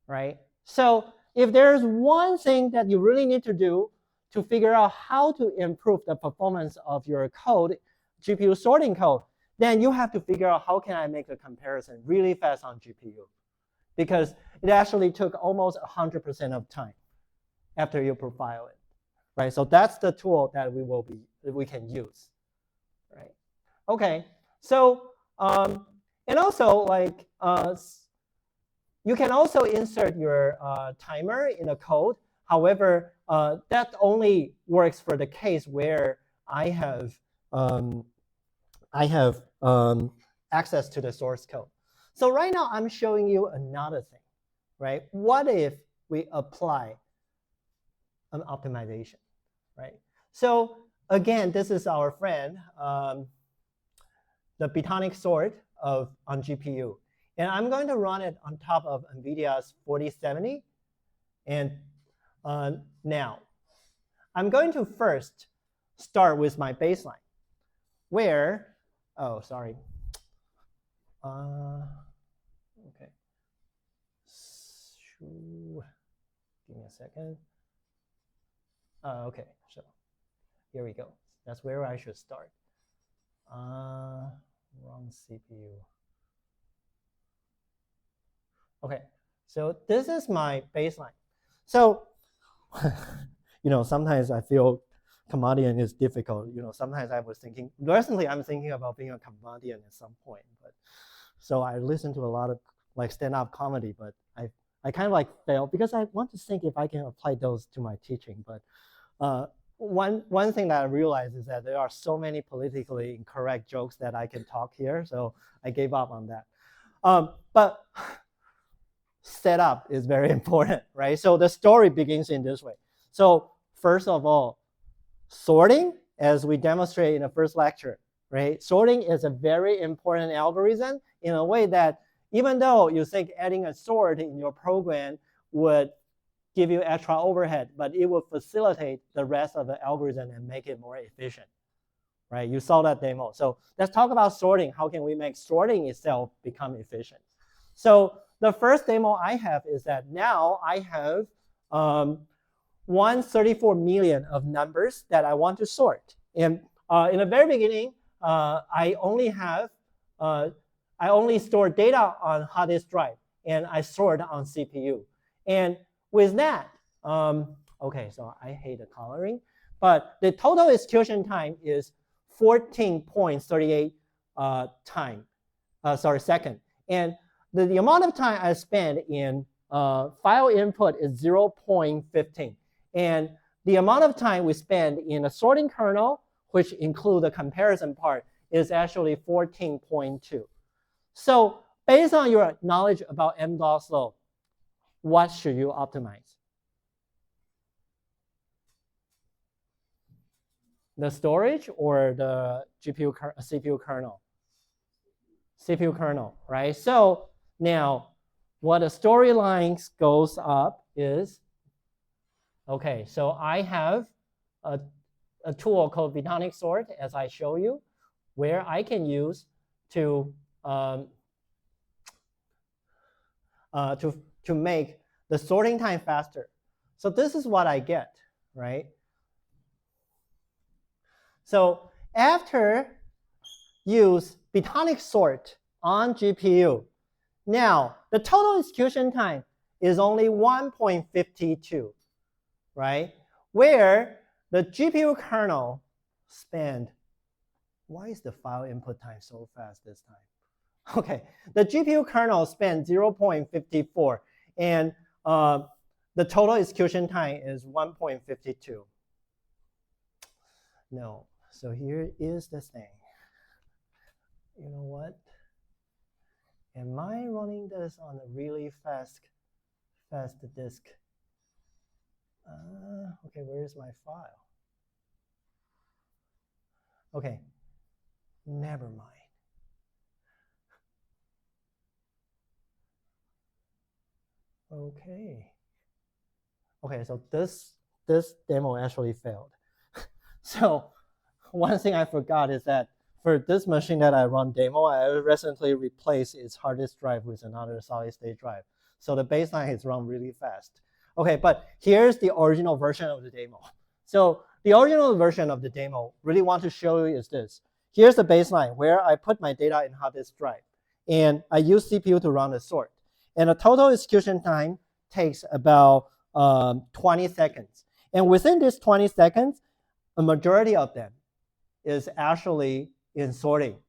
right? So if there's one thing that you really need to do to figure out how to improve the performance of your code, GPU sorting code, then you have to figure out how can I make the comparison really fast on GPU, because it actually took almost 100% of time after you profile it, right? So that's the tool that we can use, right? Okay, so and also like you can also insert your timer in a code. However, that only works for the case where I have access to the source code. So right now I'm showing you another thing, right? What if we apply an optimization, right? So again, this is our friend, the Bitonic sort on GPU. And I'm going to run it on top of NVIDIA's 4070. And now, I'm going to first start with my baseline, where, oh, sorry. Okay. So, give me a second. Okay, so here we go. That's where I should start. Wrong CPU. Okay, so this is my baseline. So, sometimes I feel Cambodian is difficult. Sometimes I was thinking, recently I'm thinking about being a Cambodian at some point. But so I listen to a lot of like stand-up comedy, but I kind of like fail because I want to think if I can apply those to my teaching. But one thing that I realized is that there are so many politically incorrect jokes that I can talk here, so I gave up on that. But setup is very important, right? So the story begins in this way. So first of all, sorting, as we demonstrate in the first lecture, right? Sorting is a very important algorithm in a way that even though you think adding a sort in your program would give you extra overhead, but it will facilitate the rest of the algorithm and make it more efficient, right? You saw that demo. So let's talk about sorting. How can we make sorting itself become efficient? So the first demo I have is that now I have 134 million of numbers that I want to sort. And in the very beginning, I only store data on hard disk drive, and I sort on CPU. And with that, okay, so I hate the coloring, but the total execution time is 14.38 second. And the amount of time I spend in file input is 0.15. And the amount of time we spend in a sorting kernel, which include the comparison part, is actually 14.2. So based on your knowledge about MDOS law, what should you optimize? The storage or the CPU kernel? CPU kernel, right? So now what the storyline goes up is, okay, so I have a tool called Vitonic Sort, as I show you, where I can use to make the sorting time faster. So this is what I get, right? So after use Vitonic Sort on GPU, now the total execution time is only 1.52, right? Where the GPU kernel spend, why is the file input time so fast this time? Okay, the GPU kernel spent 0.54, and the total execution time is 1.52. No, so here is the thing. You know what? Am I running this on a really fast disk? Okay, where's my file? Okay, never mind. Okay, so this demo actually failed. So one thing I forgot is that for this machine that I run demo, I recently replaced its hard disk drive with another solid state drive. So the baseline is run really fast. Okay, but here's the original version of the demo. So the original version of the demo really want to show you is this. Here's the baseline where I put my data in hard disk drive, and I use CPU to run the sort. And the total execution time takes about 20 seconds. And within this 20 seconds, a majority of them is actually in sorting,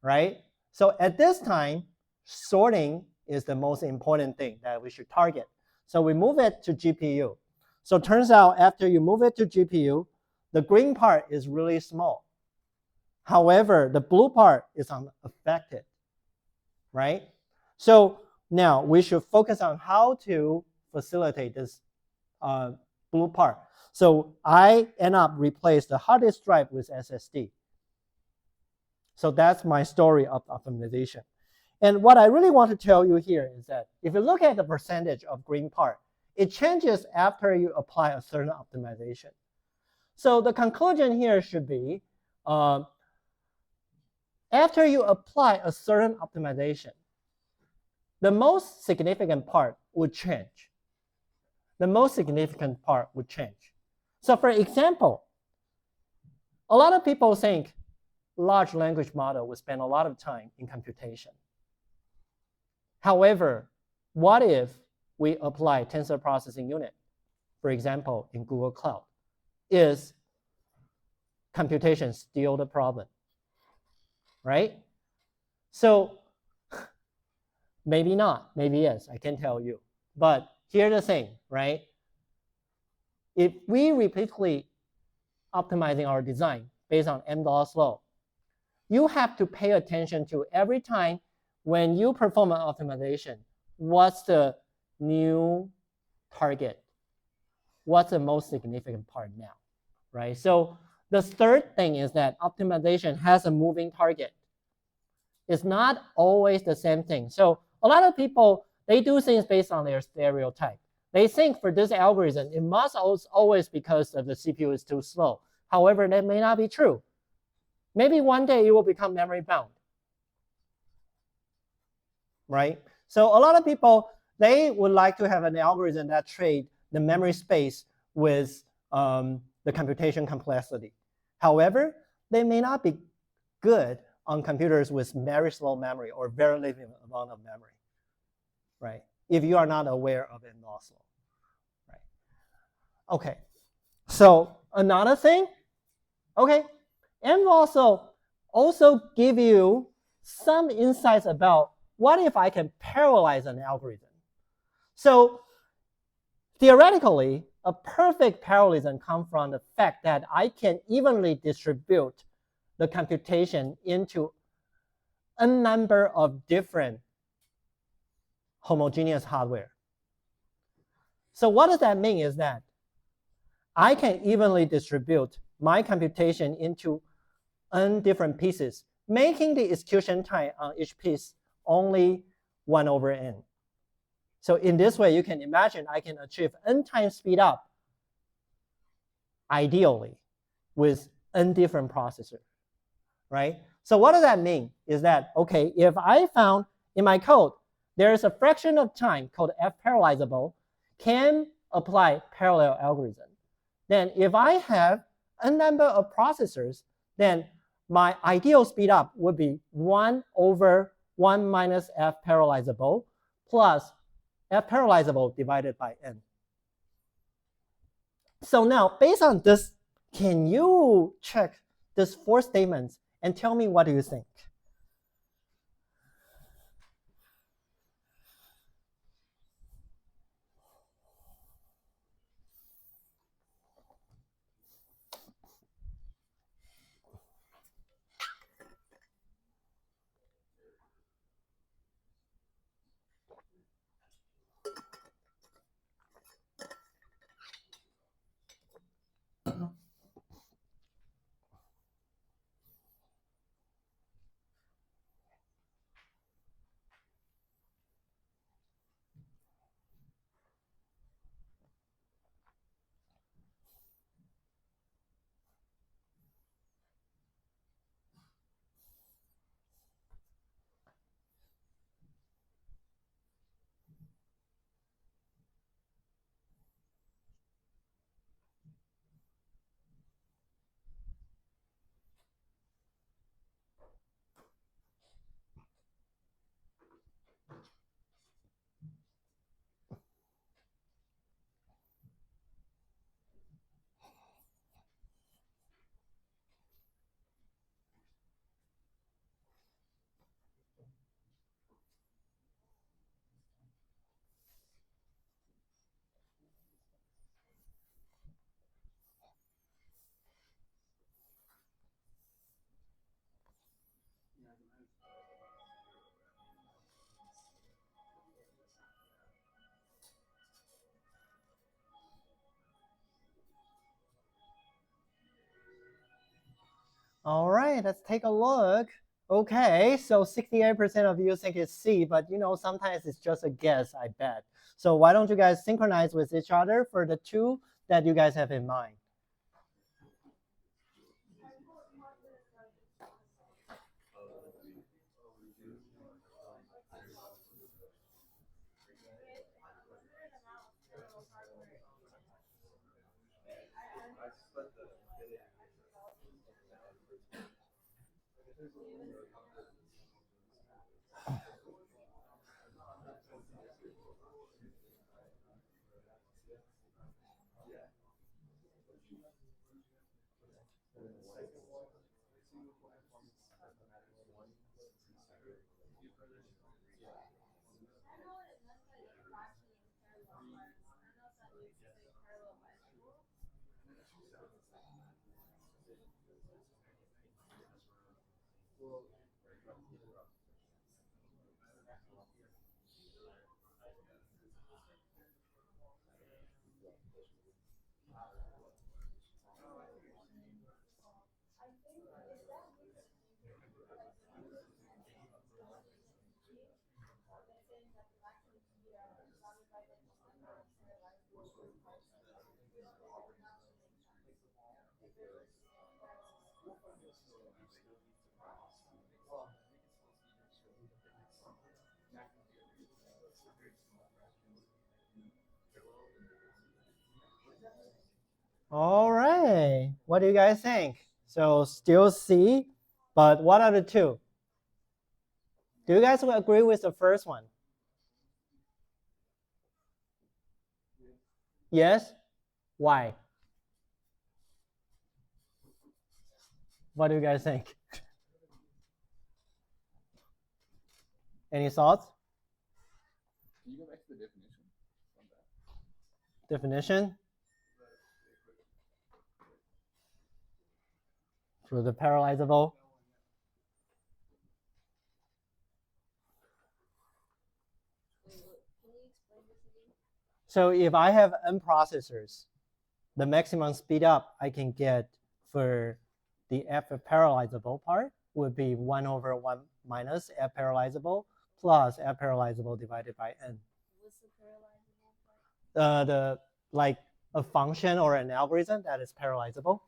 right? So at this time, sorting is the most important thing that we should target. So we move it to GPU. So it turns out after you move it to GPU, the green part is really small. However, the blue part is unaffected, right? So now we should focus on how to facilitate this blue part. So I end up replace the hard disk drive with SSD. So that's my story of optimization. And what I really want to tell you here is that if you look at the percentage of green part, it changes after you apply a certain optimization. So the conclusion here should be after you apply a certain optimization, the most significant part would change. The most significant part would change. So for example, a lot of people think large language model will spend a lot of time in computation. However, what if we apply tensor processing unit, for example, in Google Cloud? Is computation still the problem, right? So maybe not, maybe yes, I can tell you. But here's the thing, right? If we repeatedly optimizing our design based on Amdahl's law, you have to pay attention to every time when you perform an optimization, what's the new target? What's the most significant part now, right? So the third thing is that optimization has a moving target. It's not always the same thing. So a lot of people, they do things based on their stereotype. They think for this algorithm, it must always because of the CPU is too slow. However, that may not be true. Maybe one day it will become memory bound, right? So a lot of people, they would like to have an algorithm that trade the memory space with the computation complexity. However, they may not be good on computers with very slow memory or very little amount of memory, right? If you are not aware of Amdahl's law, right? Okay, so another thing, okay, Amdahl's law also give you some insights about what if I can parallelize an algorithm. So theoretically, a perfect parallelism comes from the fact that I can evenly distribute the computation into a number of different homogeneous hardware. So what does that mean is that I can evenly distribute my computation into n different pieces, making the execution time on each piece only 1 over n. So in this way, you can imagine I can achieve n times speed up ideally with n different processors, right? So what does that mean is that, okay, if I found in my code, there is a fraction of time called f parallelizable can apply parallel algorithm. Then if I have a number of processors, then my ideal speed up would be 1 over 1 minus f parallelizable plus f parallelizable divided by n. So now, based on this, can you check these 4 statements and tell me what do you think? All right, let's take a look. Okay, so 68% of you think it's C, but you know, sometimes it's just a guess, I bet. So why don't you guys synchronize with each other for the 2 that you guys have in mind? All right. What do you guys think? So still C, but what are the two? Do you guys agree with the first one? Yes? Why? What do you guys think? Any thoughts? Can you go back to the definition? Definition? For the parallelizable? So if I have n processors, the maximum speed up I can get for the f parallelizable part would be 1 over 1 minus f parallelizable plus f parallelizable divided by n. What's the parallelizable part? The like a function or an algorithm that is parallelizable,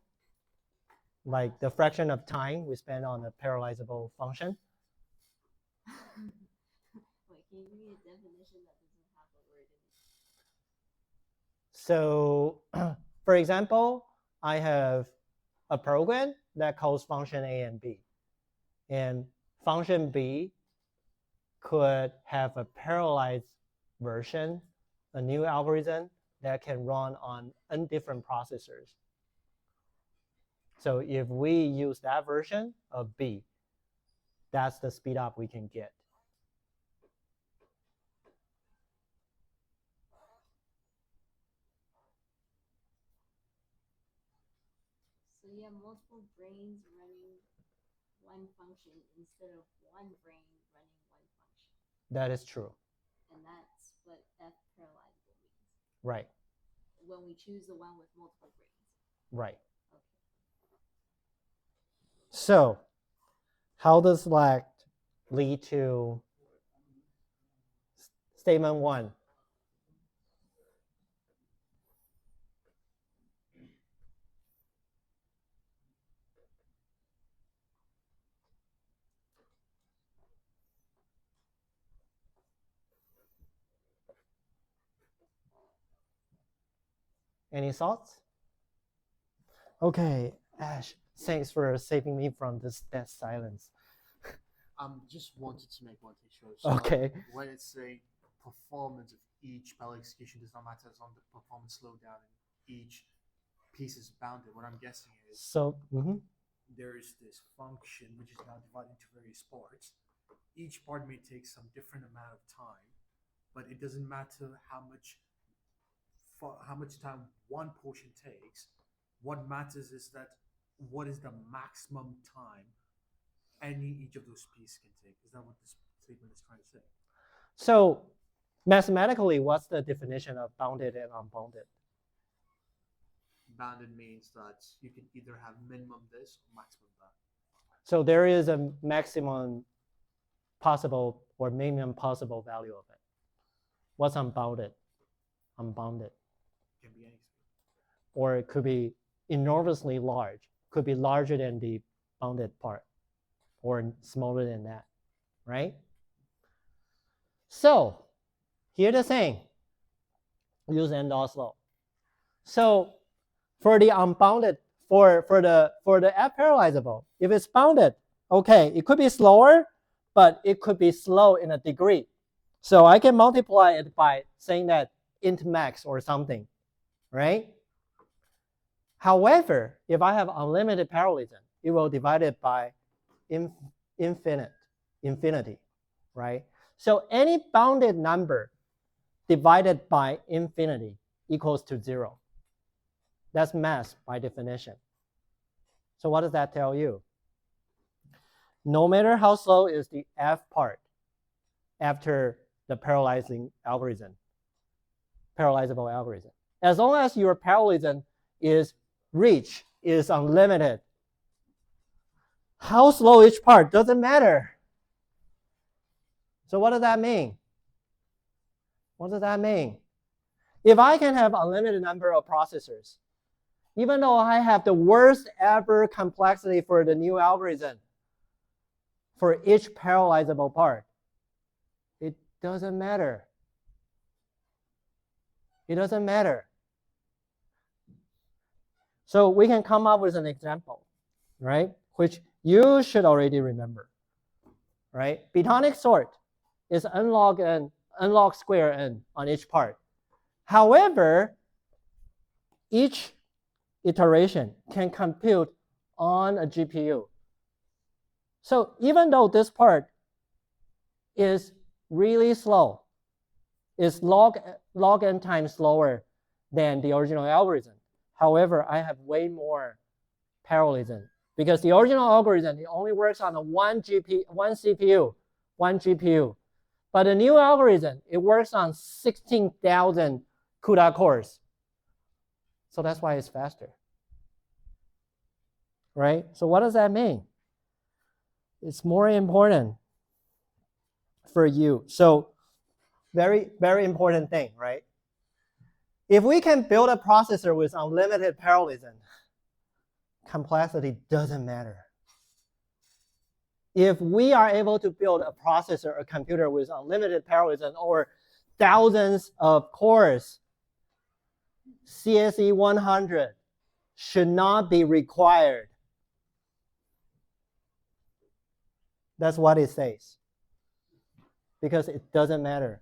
like the fraction of time we spend on a parallelizable function. Wait, can you give me a definition that doesn't have the word in it? So, for example, I have a program that calls function A and B, and function B could have a parallelized version, a new algorithm that can run on n different processors. So if we use that version of B, that's the speed up we can get. So you have multiple brains running one function instead of one brain running one function. That is true. And that's what F parallelizable means. Right. When we choose the one with multiple brains. Right. Okay. So how does that lead to statement 1? Any thoughts? Okay, Ash, thanks for saving me from this dead silence. Just wanted to make one thing sure. So Okay. When it's saying performance of each parallel execution does not matter as long as the performance slowdown in each piece is bounded. What I'm guessing is So, there is this function which is now divided into various parts. Each part may take some different amount of time, but it doesn't matter how much time one portion takes. What matters is that what is the maximum time each of those pieces can take. Is that what this statement is trying to say? So mathematically, what's the definition of bounded and unbounded? Bounded means that you can either have minimum this or maximum that. So there is a maximum possible or minimum possible value of it. What's unbounded? Unbounded. Can be anything. Or it could be enormously large. Could be larger than the bounded part or smaller than that, right? So here's the thing. Use Endor's law. So for the unbounded, for the F parallelizable, if it's bounded, Okay, it could be slower, but it could be slow in a degree. So I can multiply it by saying that int max or something, right? However, if I have unlimited parallelism, it will divide it by infinity, right? So any bounded number divided by infinity equals to 0. That's mass by definition. So what does that tell you? No matter how slow is the f part after the parallelizable algorithm, as long as your parallelism is reach is unlimited, how slow each part doesn't matter. So what does that mean? What does that mean? If I can have unlimited number of processors, even though I have the worst ever complexity for the new algorithm for each parallelizable part, it doesn't matter. It doesn't matter. So we can come up with an example, right? Which you should already remember, right? Betonic sort is n log square n on each part. However, each iteration can compute on a GPU. So even though this part is really slow, is log n times slower than the original algorithm. However, I have way more parallelism because the original algorithm, it only works on a one CPU. But the new algorithm, it works on 16,000 CUDA cores. So that's why it's faster, right? So what does that mean? It's more important for you. So very, very important thing, right? If we can build a processor with unlimited parallelism, complexity doesn't matter. If we are able to build a processor, a computer with unlimited parallelism or thousands of cores, CSE100 should not be required. That's what it says. Because it doesn't matter.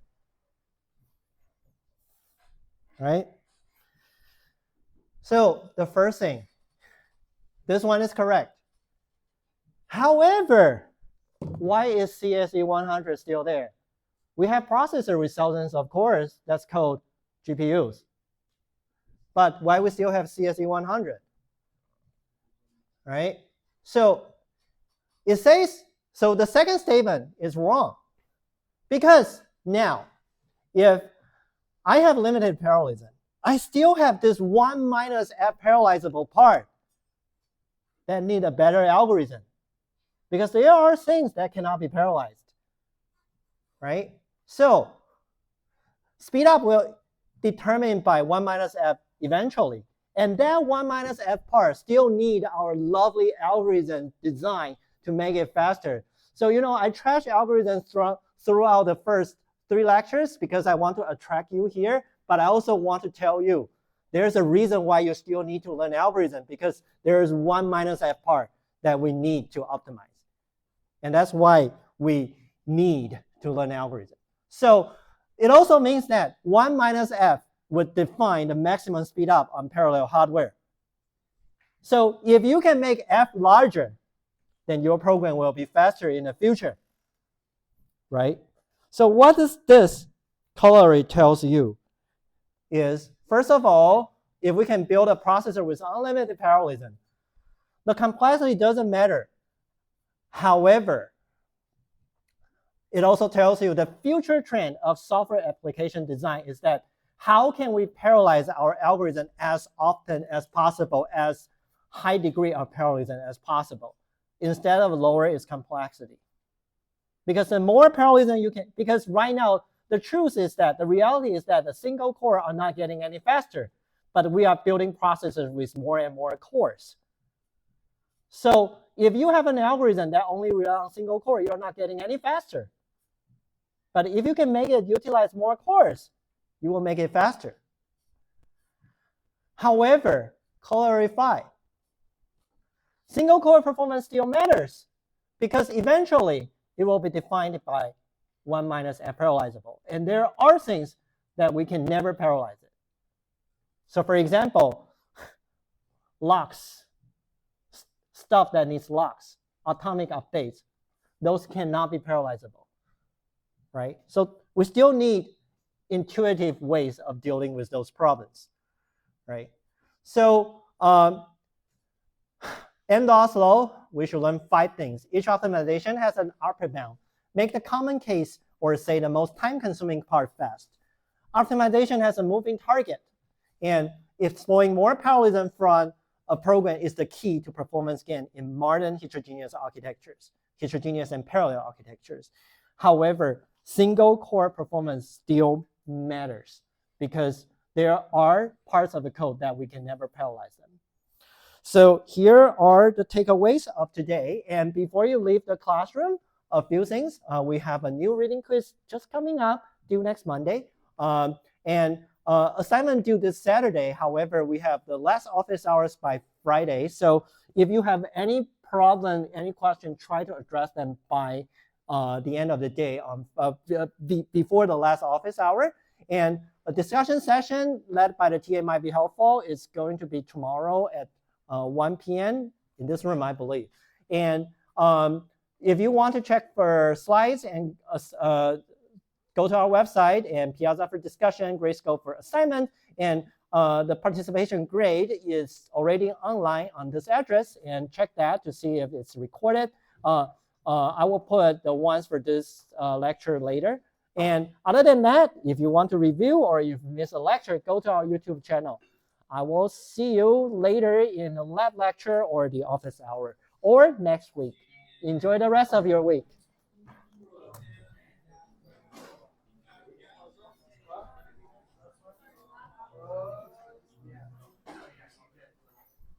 Right? So the first thing, this one is correct. However, why is CSE100 still there? We have processor with thousands of cores that's called GPUs. But why we still have CSE100? Right? So it says, so the second statement is wrong. Because now, if I have limited parallelism, I still have this 1 minus f parallelizable part that need a better algorithm. Because there are things that cannot be parallelized, right? So speed up will determine by 1 minus f eventually. And that 1 minus f part still need our lovely algorithm design to make it faster. So, I trash algorithms throughout the first 3 lectures because I want to attract you here, but I also want to tell you there's a reason why you still need to learn algorithm because there is 1 minus f part that we need to optimize. And that's why we need to learn algorithm. So it also means that 1 minus f would define the maximum speed up on parallel hardware. So if you can make f larger, then your program will be faster in the future, right? So what this corollary tells you is, first of all, if we can build a processor with unlimited parallelism, the complexity doesn't matter. However, it also tells you the future trend of software application design is that how can we parallelize our algorithm as often as possible, as high degree of parallelism as possible, instead of lower its complexity. Because the more parallelism you can, because right now, the truth is that the reality is that the single core are not getting any faster, but we are building processors with more and more cores. So if you have an algorithm that only relies on single core, you're not getting any faster. But if you can make it utilize more cores, you will make it faster. However, corollary 5, single core performance still matters because eventually it will be defined by 1 minus f parallelizable. And there are things that we can never parallelize it. So for example, locks, stuff that needs locks, atomic updates, those cannot be parallelizable, right? So we still need intuitive ways of dealing with those problems, right? So end Oslo, we should learn 5 things. Each optimization has an upper bound. Make the common case, or say the most time-consuming part fast. Optimization has a moving target, and exploring more parallelism from a program is the key to performance gain in modern heterogeneous architectures, heterogeneous and parallel architectures. However, single core performance still matters because there are parts of the code that we can never parallelize them. So here are the takeaways of today. And before you leave the classroom, a few things. We have a new reading quiz just coming up, due next Monday. Assignment due this Saturday. However, we have the last office hours by Friday. So if you have any problem, any question, try to address them by the end of the day before the last office hour. And a discussion session led by the TA might be helpful. It's going to be tomorrow at 1 p.m. in this room, I believe. And if you want to check for slides and go to our website and Piazza for discussion, Grayscope for assignment, and the participation grade is already online on this address, and check that to see if it's recorded. I will put the ones for this lecture later. And other than that, if you want to review or you've missed a lecture, go to our YouTube channel. I will see you later in the lab lecture or the office hour or next week. Enjoy the rest of your week.